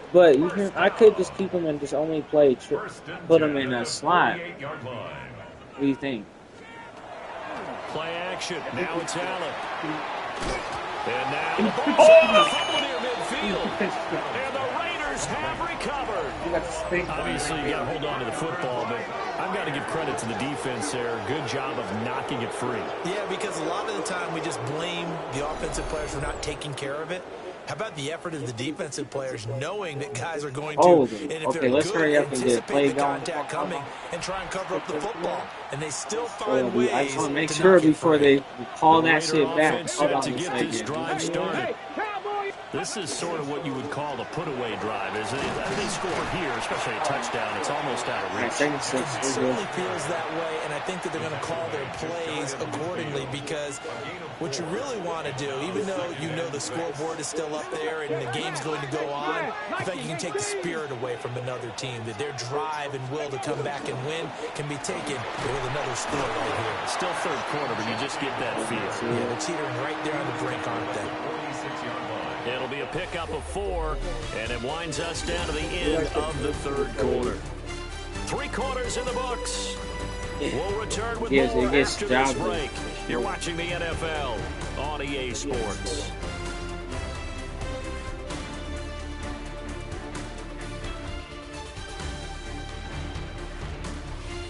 could just keep him and just only play. Put him in a slot. What do you think? Play action. Now it's Allen. And now the ball near midfield. And the Raiders have recovered. Obviously, you got to hold on to the football, but I've got to give credit to the defense there. Good job of knocking it free. Yeah, because a lot of the time we just blame the offensive players for not taking care of it. How about the effort of the defensive players knowing that guys are going to, and if okay, let's hurry up and get play contact coming and try and cover up the football, and they still find ways. I just want to make sure before they call that shit back. Hold on to get this drive started. This is sort of what you would call a put-away drive, isn't it? If they score here, especially a touchdown, it's almost out of reach. It certainly feels that way, and I think that they're going to call their plays accordingly because what you really want to do, even though you know the scoreboard is still up there and the game's going to go on, I think you can take the spirit away from another team, that their drive and will to come back and win can be taken with another score right here. Still third quarter, but you just get that feel. Yeah, they're teetering right there on the brink, aren't they? It'll be a pickup of 4, and it winds us down to the end of the third quarter. 3 quarters in the books. We'll return with more after this break. You're watching the NFL on EA Sports.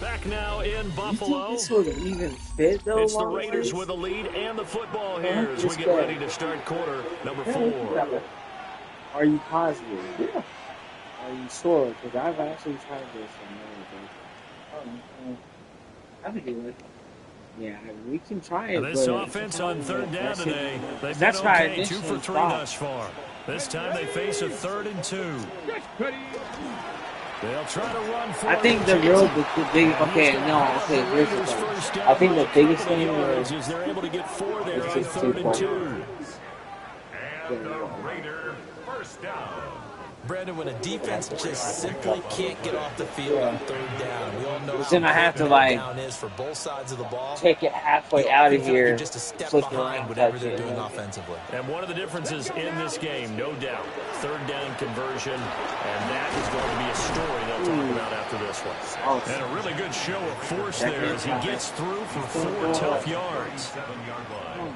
Back now in Buffalo. This would even fit though. It's the Raiders with the lead and the football here as we get ready to start quarter number 4. Are you positive? Yeah. Are you sure? Because I've actually tried this and I think it would. Yeah, we can try it. This offense on third down today. They've been okay, 2 for 3 thus far. This time they face a 3rd and 2. They'll try to run for I think the big, here's the thing. I think the biggest thing is they're able to get 4 there on 3rd and 2. And the Raider first down. Brandon, when a defense just simply can't get off the field on third down, we all know how then I have to like down is for both sides of the ball. take it halfway out of here, you're just a step behind whatever they're doing offensively. And one of the differences in this game, no doubt, third down conversion, and that is going to be a story they'll talk about after this one. And a really good show of force there as he gets through for 4 tough yards.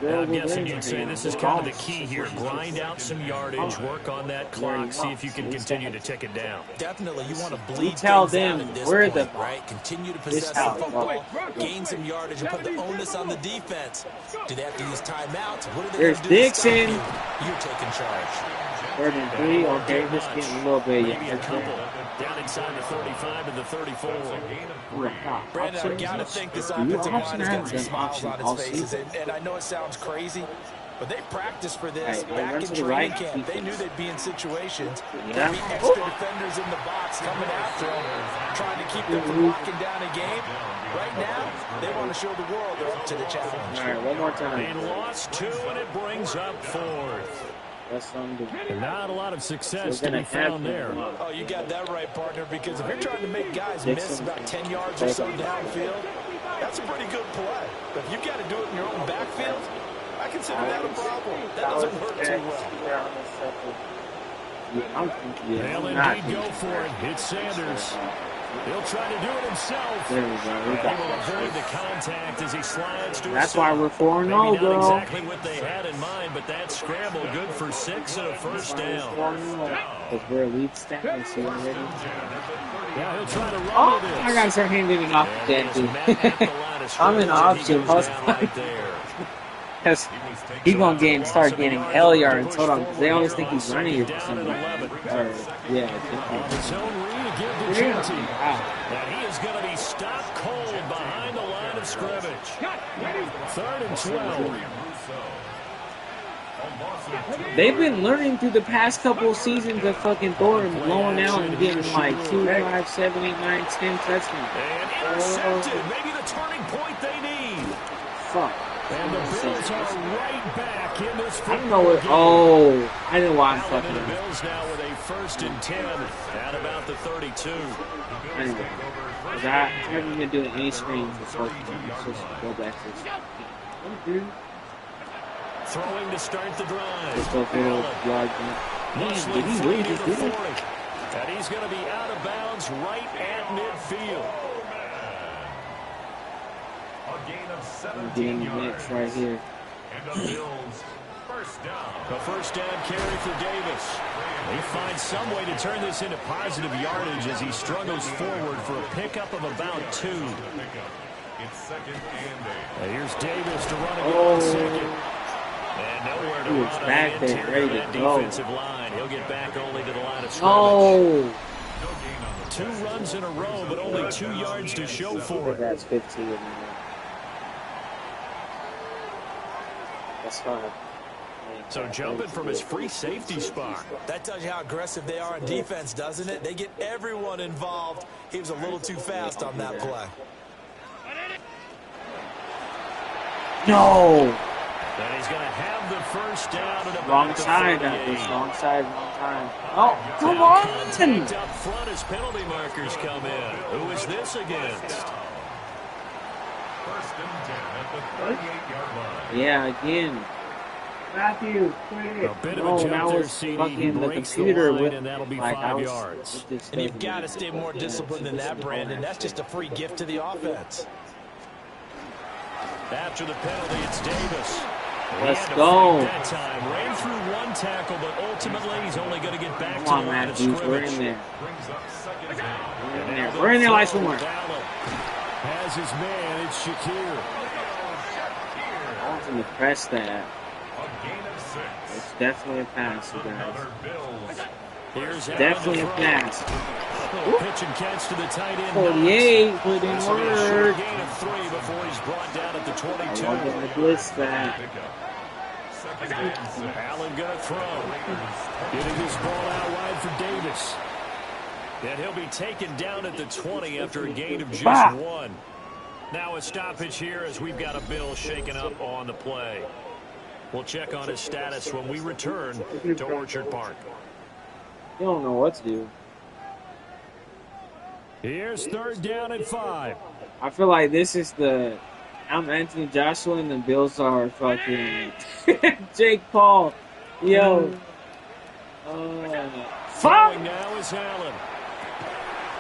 Now, I'm guessing you'd say this is kind of the key here. Grind out some yardage, work on that clock, see if you can continue to tick it down. Definitely, you want to bleed tell things them out at this where point, the right? Continue to possess the football, gain some yardage, and put the onus on the defense. Do they have to use timeouts? What are they There's going to do Dixon. to stop you? You're taking charge. 3rd and 3. Okay, just getting a little bit. Maybe a couple. Down inside the 35 to the 34. Brandon, I got to think this offensive line is going to see smiles on its faces. And I know it sounds crazy, but they practiced for this back in training camp. They knew they'd be in situations. There'd be extra defenders in the box coming after them, trying to keep them from locking down a game. Right now, they want to show the world they're up to the challenge. All right, one more time. They lost 2, and it brings up 4th. Not a lot of success to be found there. Oh, you got that right, partner, because if you're trying to make guys miss about 10 yards or so downfield, that's a pretty good play. But if you've got to do it in your own backfield, I consider that a problem. That doesn't work too well. They'll indeed go for it. It's Sanders. He'll try to do it himself. There we go. He will avoid the contact as he slides to That's why we're 4-0, Maybe not bro. exactly what they had in mind, but that scramble good for 6 and a first down. Because we're elite status here already. Yeah, he'll try to run this. I gotta start handing it off again, dude. I'm an option. Because he's gonna start getting hell yards. Hold on, because they always think he's running or something. And he is going to be stopped cold behind the line of scrimmage. 3rd and 12. They've been learning through the past couple of seasons of fucking Thor blowing out and getting like 2, 5, 7, 8, 9, 10 touchdowns. And intercepted. Maybe the turning point they need. Fuck. And the Bills are right back in this I don't know what. Oh, I know why I'm fucking. The Bills now with a 1st and 10 at about the 32. Anyway, I haven't been doing any screens before. Just go back to this. Throwing to start the drive. Just go for the yard. Man, did he really just do it? And he's going to be out of bounds right at midfield. A gain of 17 getting the yards. mix right here. And the Bills first down. A first down carry for Davis. He finds some way to turn this into positive yardage as he struggles forward for a pickup of about 2. It's 2nd and 8. And here's Davis to run it on 2nd. And nowhere to run back there, ready to go. Defensive line. He'll get back only to the line of scrimmage. Oh! 2 runs in a row, but only 2 yards to show for it. That's 15. That's fine. So jumping from his free safety spot. That tells you how aggressive they are on defense, doesn't it? They get everyone involved. He was a little too fast on that play. No! And he's going to have the first down at about Wrong side, wrong side, wrong time. Oh, come on! Contact up front as penalty markers come in. Who is this against? 1st and 10 at the 38-yard line. Yeah, again. Matthew, A bit of a jump there, CD. He breaks the line, and that'll be 5 yards. And you've got to stay more disciplined than that, Brandon. That's just a free gift to the offense. After the penalty, it's Davis. Let's go. That time ran through 1 tackle, but ultimately he's only going to get back to the line of Matthews, we're scrimmage. in there. Brings up 2nd down. We're in there like somewhere. Has his man, it's Shakir. I want him to press that. A gain of 6. It's definitely a pass, you guys. Another Bills. Here's Definitely a pass. Pitch and catch to the tight end. 48, put in That's a short work. gain of 3 before he's brought down at the 22. I want him to blitz that. Allen going to throw. Getting this ball out wide for Davis. And he'll be taken down at the 20 after a gain of just 1. Now a stoppage here as we've got a Bill shaken up on the play. We'll check on his status when we return to Orchard Park. You don't know what to do. Here's 3rd down and 5. I feel like this is I'm Anthony Joshua and the Bills are fucking Jake Paul. Yo. Fuck! Now is Allen.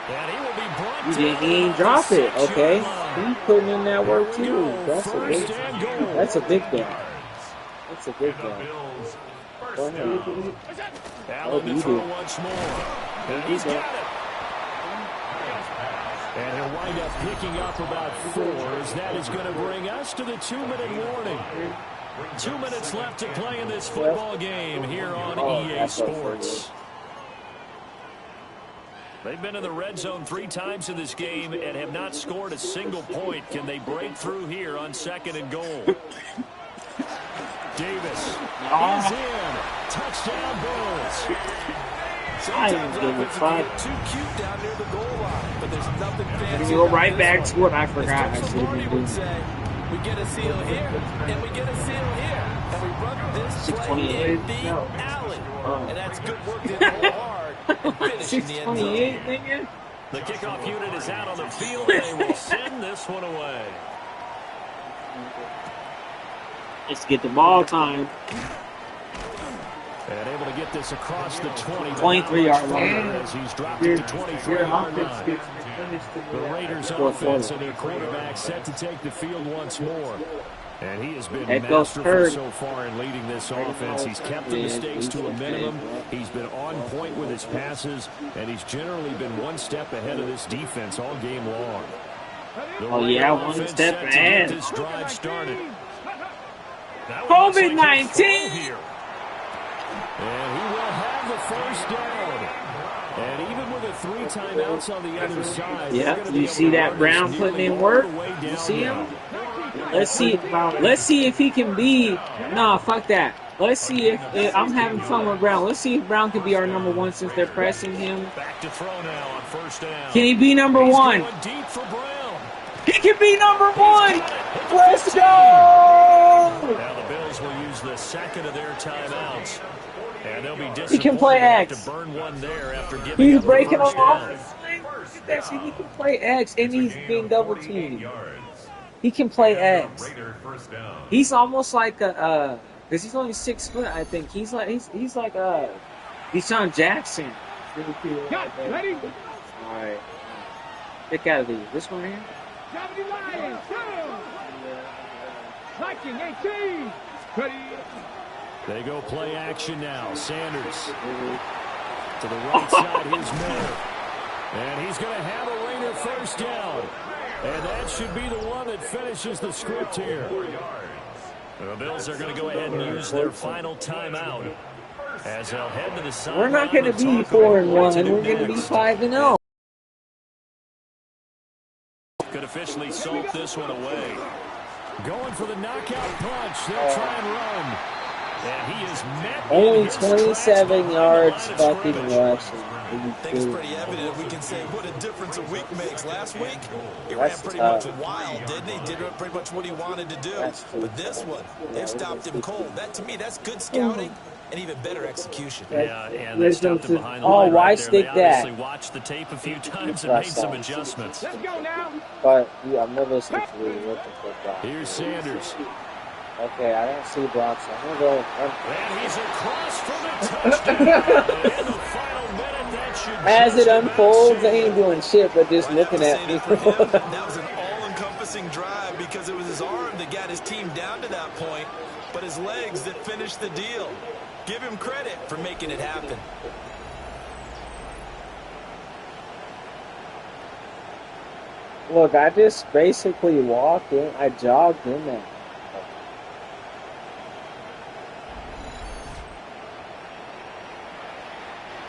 And he will be brought he ain't drop it, okay? He's putting in that work too. That's a big day. That's a big day. Go ahead. Allen to throw once more. And he's got it. And he'll wind up picking up about 4 as that is going to bring us to the 2-minute warning. 2 minutes left to play in this football game here on EA Sports. They've been in the red zone 3 times in this game and have not scored a single point. Can they break through here on 2nd and goal? Davis is in. Touchdown Bills. Sometimes I get too cute down near the goal line, but there's nothing fancy. Go right back to what I forgot. I Marty would say, we get a seal here, and we get a seal here, and we run this play in the alley. And that's good work to go hard and finish in the end zone. The kickoff unit is out on the field, and they will send this one away. Let's get the ball time. And able to get this across the 23-yard line. As he's dropped it to 23-yard line. The Raiders offense and their quarterback set to take the field once more. And he has been masterful so far in leading this offense. He's kept the mistakes to a minimum. He's been on point with his passes, and he's generally been one step ahead of this defense all game long. Oh yeah, one step ahead. This drive started. COVID-19. And he will have the first down. And even with the 3 timeouts on the other side. Yeah, you see that Brown putting in work? You see him? Let's see if he can be. Nah, fuck that. Let's see if I'm having fun with Brown. Let's see if Brown can be our number 1 since they're pressing him. Back to throw now on 1st down. Can he be number 1? Deep for Brown. He can be number 1. Let's go. Now the Bills will use the 2nd of their timeouts. And they'll be disappointed. He can play X. To burn one there after giving he's breaking off off. He can play X, and he's being double teamed. He can play X. He's almost like a because he's only 6 foot. I think he's like Deshaun Jackson. Ready? All right. Pick out of these. This one here. Liking 18. Ready? They go play action now. Sanders to the right side, his man. And he's going to have a Raider first down. And that should be the one that finishes the script here. The Bills are going to go ahead and use their final timeout. As they'll head to the side. We're not going to be 4-1. We're going to be 5-0. Could officially salt this one away. Going for the knockout punch. They'll try and run. And he is met. Only 27 yards fucking rushing. I think it's pretty evident if we can say what a difference a week makes. Last week, he ran pretty much wild, didn't he? Did pretty much what he wanted to do. But this one, they've stopped him cold. That, to me, that's good scouting and even better execution. Yeah, and they stopped him behind the line why right there. stick They that? obviously watched the tape a few times and made some adjustments. Let's go now. But yeah, I'm never listening to you. What the fuck? Here's Sanders. Okay, I don't see blocks. I'm going to go. And he's across for the touchdown. In the final minute, that should as it unfolds, they ain't doing shit but just looking at me. That was an all-encompassing drive because it was his arm that got his team down to that point, but his legs that finished the deal. Give him credit for making it happen. Look, I just basically walked in. I jogged in there.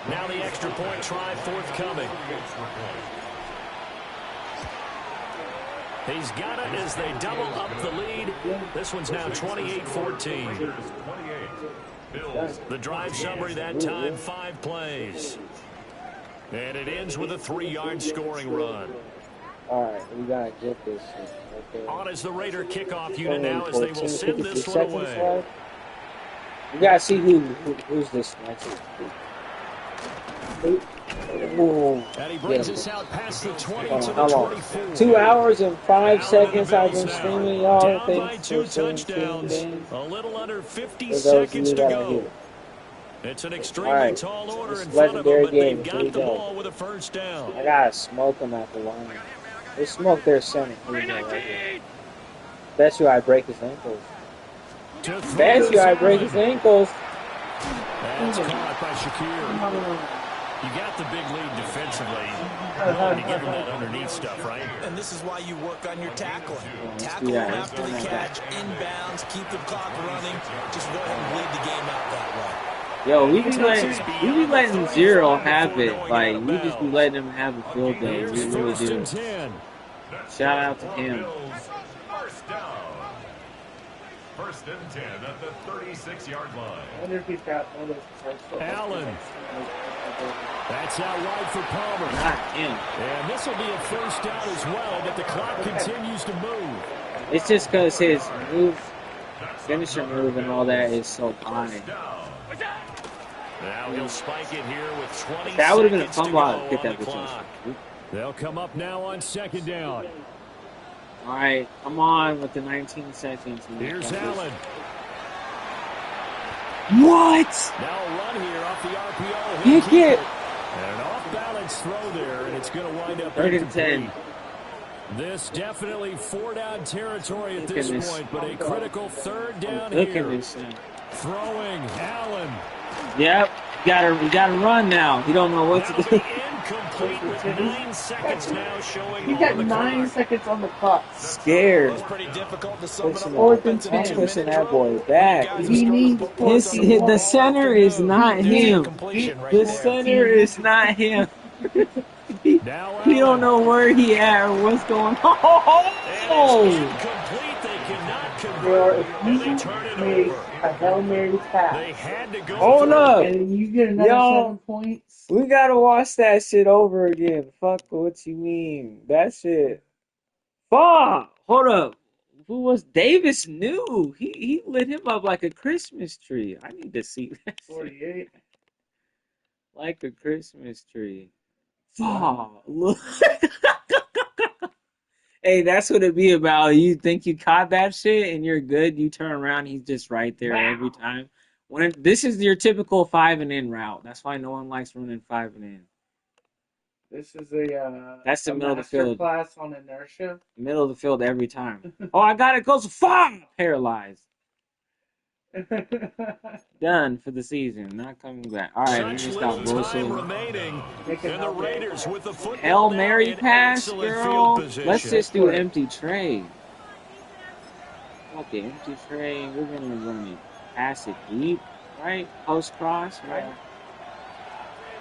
Now the extra point try forthcoming. He's got it as they double up the lead. This one's now 28-14. The drive summary that time, 5 plays. And it ends with a 3-yard scoring run. All right, we got to get this. Okay. On is the Raider kickoff unit now as they will send this one away. Left. We got to see who's this next. Ooh. And he brings us out past the 20 to the 24. 2 hours and 5 seconds I've been now. streaming, y'all. Down by Thanks 2 for touchdowns. A little under 50 for those of seconds you to that go. are here. It's an extremely tall order This in front of them, legendary but game. they've Here we got the go. ball with a first down. I gotta smoke them at the line. They smoke their center. Here we go, right here. Bet you I break his ankles. Bet you I break his ankles. That's caught by Shakir. You got the big lead defensively. Willing to give him that underneath stuff, right? And this is why you work on your tackling. Tackle him after the catch, inbounds, keep the clock running. Just go ahead and bleed the game out that way. Yo, we be letting Zero have it. Like, we just be letting him have a field day. We really do. Shout out to him. First and 10 at the 36-yard line. I wonder if he's got one of those first. Allen. That's out wide for Palmer. Not him. And this will be a first down as well, but the clock continues to move. It's just because his move, finisher move and all that is so high. Now he'll spike it here with 20 that would have been a seconds fun to ball go to get on that the position. clock. They'll come up now on second down. All right, come on with the 19 seconds. Here's Allen. What? Now a run here off the RPO. Kick it. And an off-balance throw there, and it's going to wind up 3rd and 10. This definitely 4-down territory at this point, but a critical 3rd down Look here. at this thing. Throwing Allen. Yep, you gotta run now. You don't know what to do. Incomplete with 9 seconds now showing. He got 9 seconds on the clock. Scared. It's pretty difficult to sum it up. 4th and 10. Pushing that boy back. He needs The center is not him. The center is not him. He don't know where he at or what's going on. Bro, if you make a Hail Mary pass, hold up, and you get another 7 points. We gotta watch that shit over again. Fuck what you mean. That shit. Fuck. Hold up. Who was Davis new? He lit him up like a Christmas tree. I need to see that. 48. Like a Christmas tree. Fuck. Look. Hey, that's what it be about. You think you caught that shit and you're good. You turn around, he's just right there every time. This is your typical 5 and in route. That's why no one likes running 5 and in. This is a that's the middle of the field class on inertia. Middle of the field every time. Oh, I got it. Goes far. Paralyzed. Done for the season. Not coming back. All right, we just got bullshit. Hail Mary pass, girl. Let's just do empty trade. Okay, empty trade. We're gonna run it. Pass it deep, right? Post cross, right?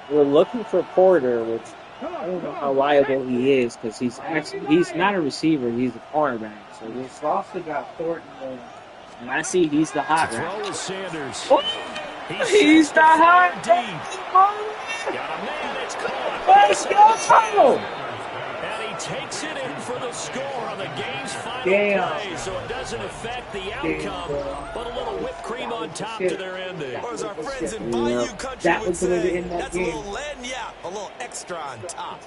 We're looking for Porter, which I don't know how liable he is because he's not a receiver. He's a cornerback. So we've also got Thornton there. And I see he's the hot right? Sanders. Oh, he's the hot Let's go! And he takes it in for the score on the game's final play, so it doesn't affect the outcome, but a little whipped cream on top to their ending. Or as our friends in Bayou Country would say, that's a little lagniappe, a little extra on top.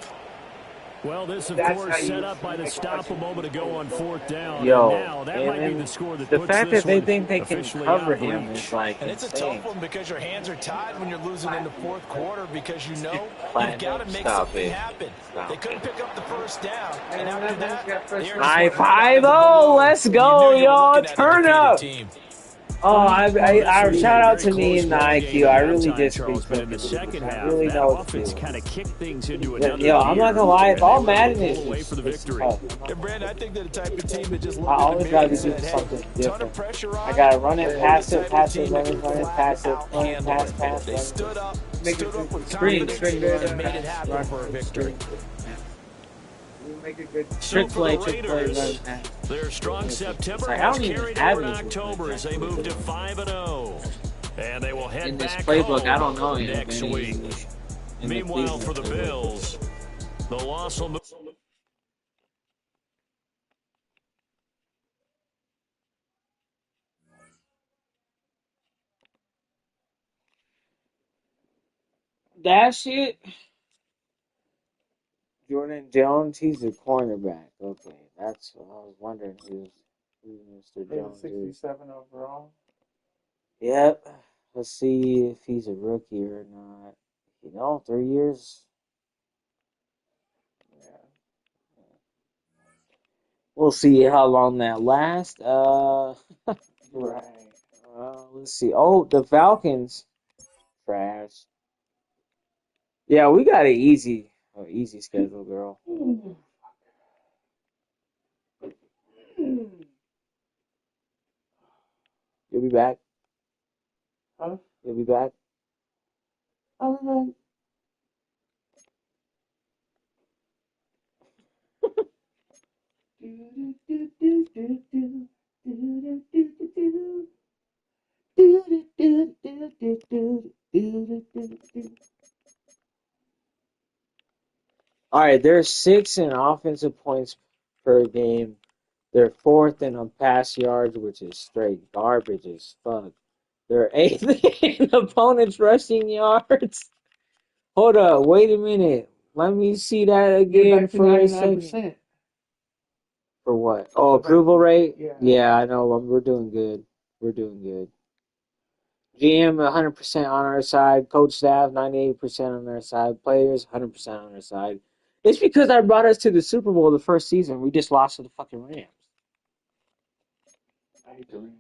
Well, this, of course, set up by the stop a moment ago on 4th down. Yo, and now that might be the score that the puts fact this that they one think they can cover him is like and it's insane. a tough one because your hands are tied when you're losing in the 4th quarter because you know you've got to make something happen. They couldn't pick up the first down, and after that, High 5-0, let's go, y'all, turn up. Oh, I shout out to me and the IQ. I really just in the second half, I really know what to do. kind of kicked things into another. Yo, I'm not gonna lie. If all Madden is away for the victory. And Brandon, I think they're the type of team that just I always gotta be doing something different. I gotta run it, pass it, pass it, run it, pass it, run it, pass. They stood up with screen, and made it happen for a victory. Make a good trick play, run pass. Their strong September has carried over to October as they move to 5-0. And they will head in this back playbook, I don't know next week. Meanwhile, for the Bills, the loss will move. That shit. Jordan Jones, he's a cornerback. Okay, that's what I was wondering who Mr. Jones 67 overall. Yep. Let's see if he's a rookie or not. 3 years. Yeah. We'll see how long that lasts. Right. Let's see. Oh, the Falcons. Trash. Yeah, we got an easy schedule, girl. You'll be back. Huh? You'll be back. I'll be back. All right, they're 6th in offensive points per game. They're 4th in pass yards, which is straight garbage as fuck. They're 8th in opponents' rushing yards. Hold up, wait a minute. Let me see that again for a second. For what? Oh, approval rate? Yeah, I know. We're doing good. We're doing good. GM 100% on our side. Coach staff 98% on their side. Players 100% on their side. It's because I brought us to the Super Bowl the first season. We just lost to the fucking Rams. I hate the Rams.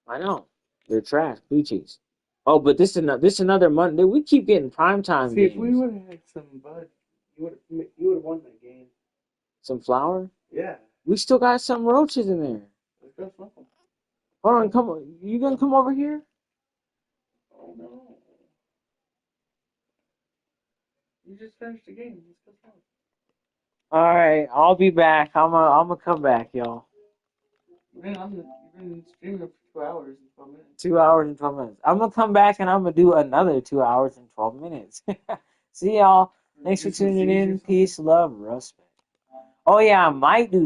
I know. They're trash. Blue cheese. Oh, but this is another Monday. We keep getting primetime games. If we would have had some bud, you would have won that game. Some flour? Yeah. We still got some roaches in there. Let's go smoke them. Hold on, come on. You gonna come over here? Oh no. You just finished the game. Let's go smoke. All right, I'll be back. I'm gonna come back, y'all. Man, you've been streaming for 2 hours and 12 minutes. 2 hours and 12 minutes. I'm gonna come back and I'm gonna do another 2 hours and 12 minutes. See y'all. Thanks for tuning in. Peace, love, respect. Oh yeah, I might do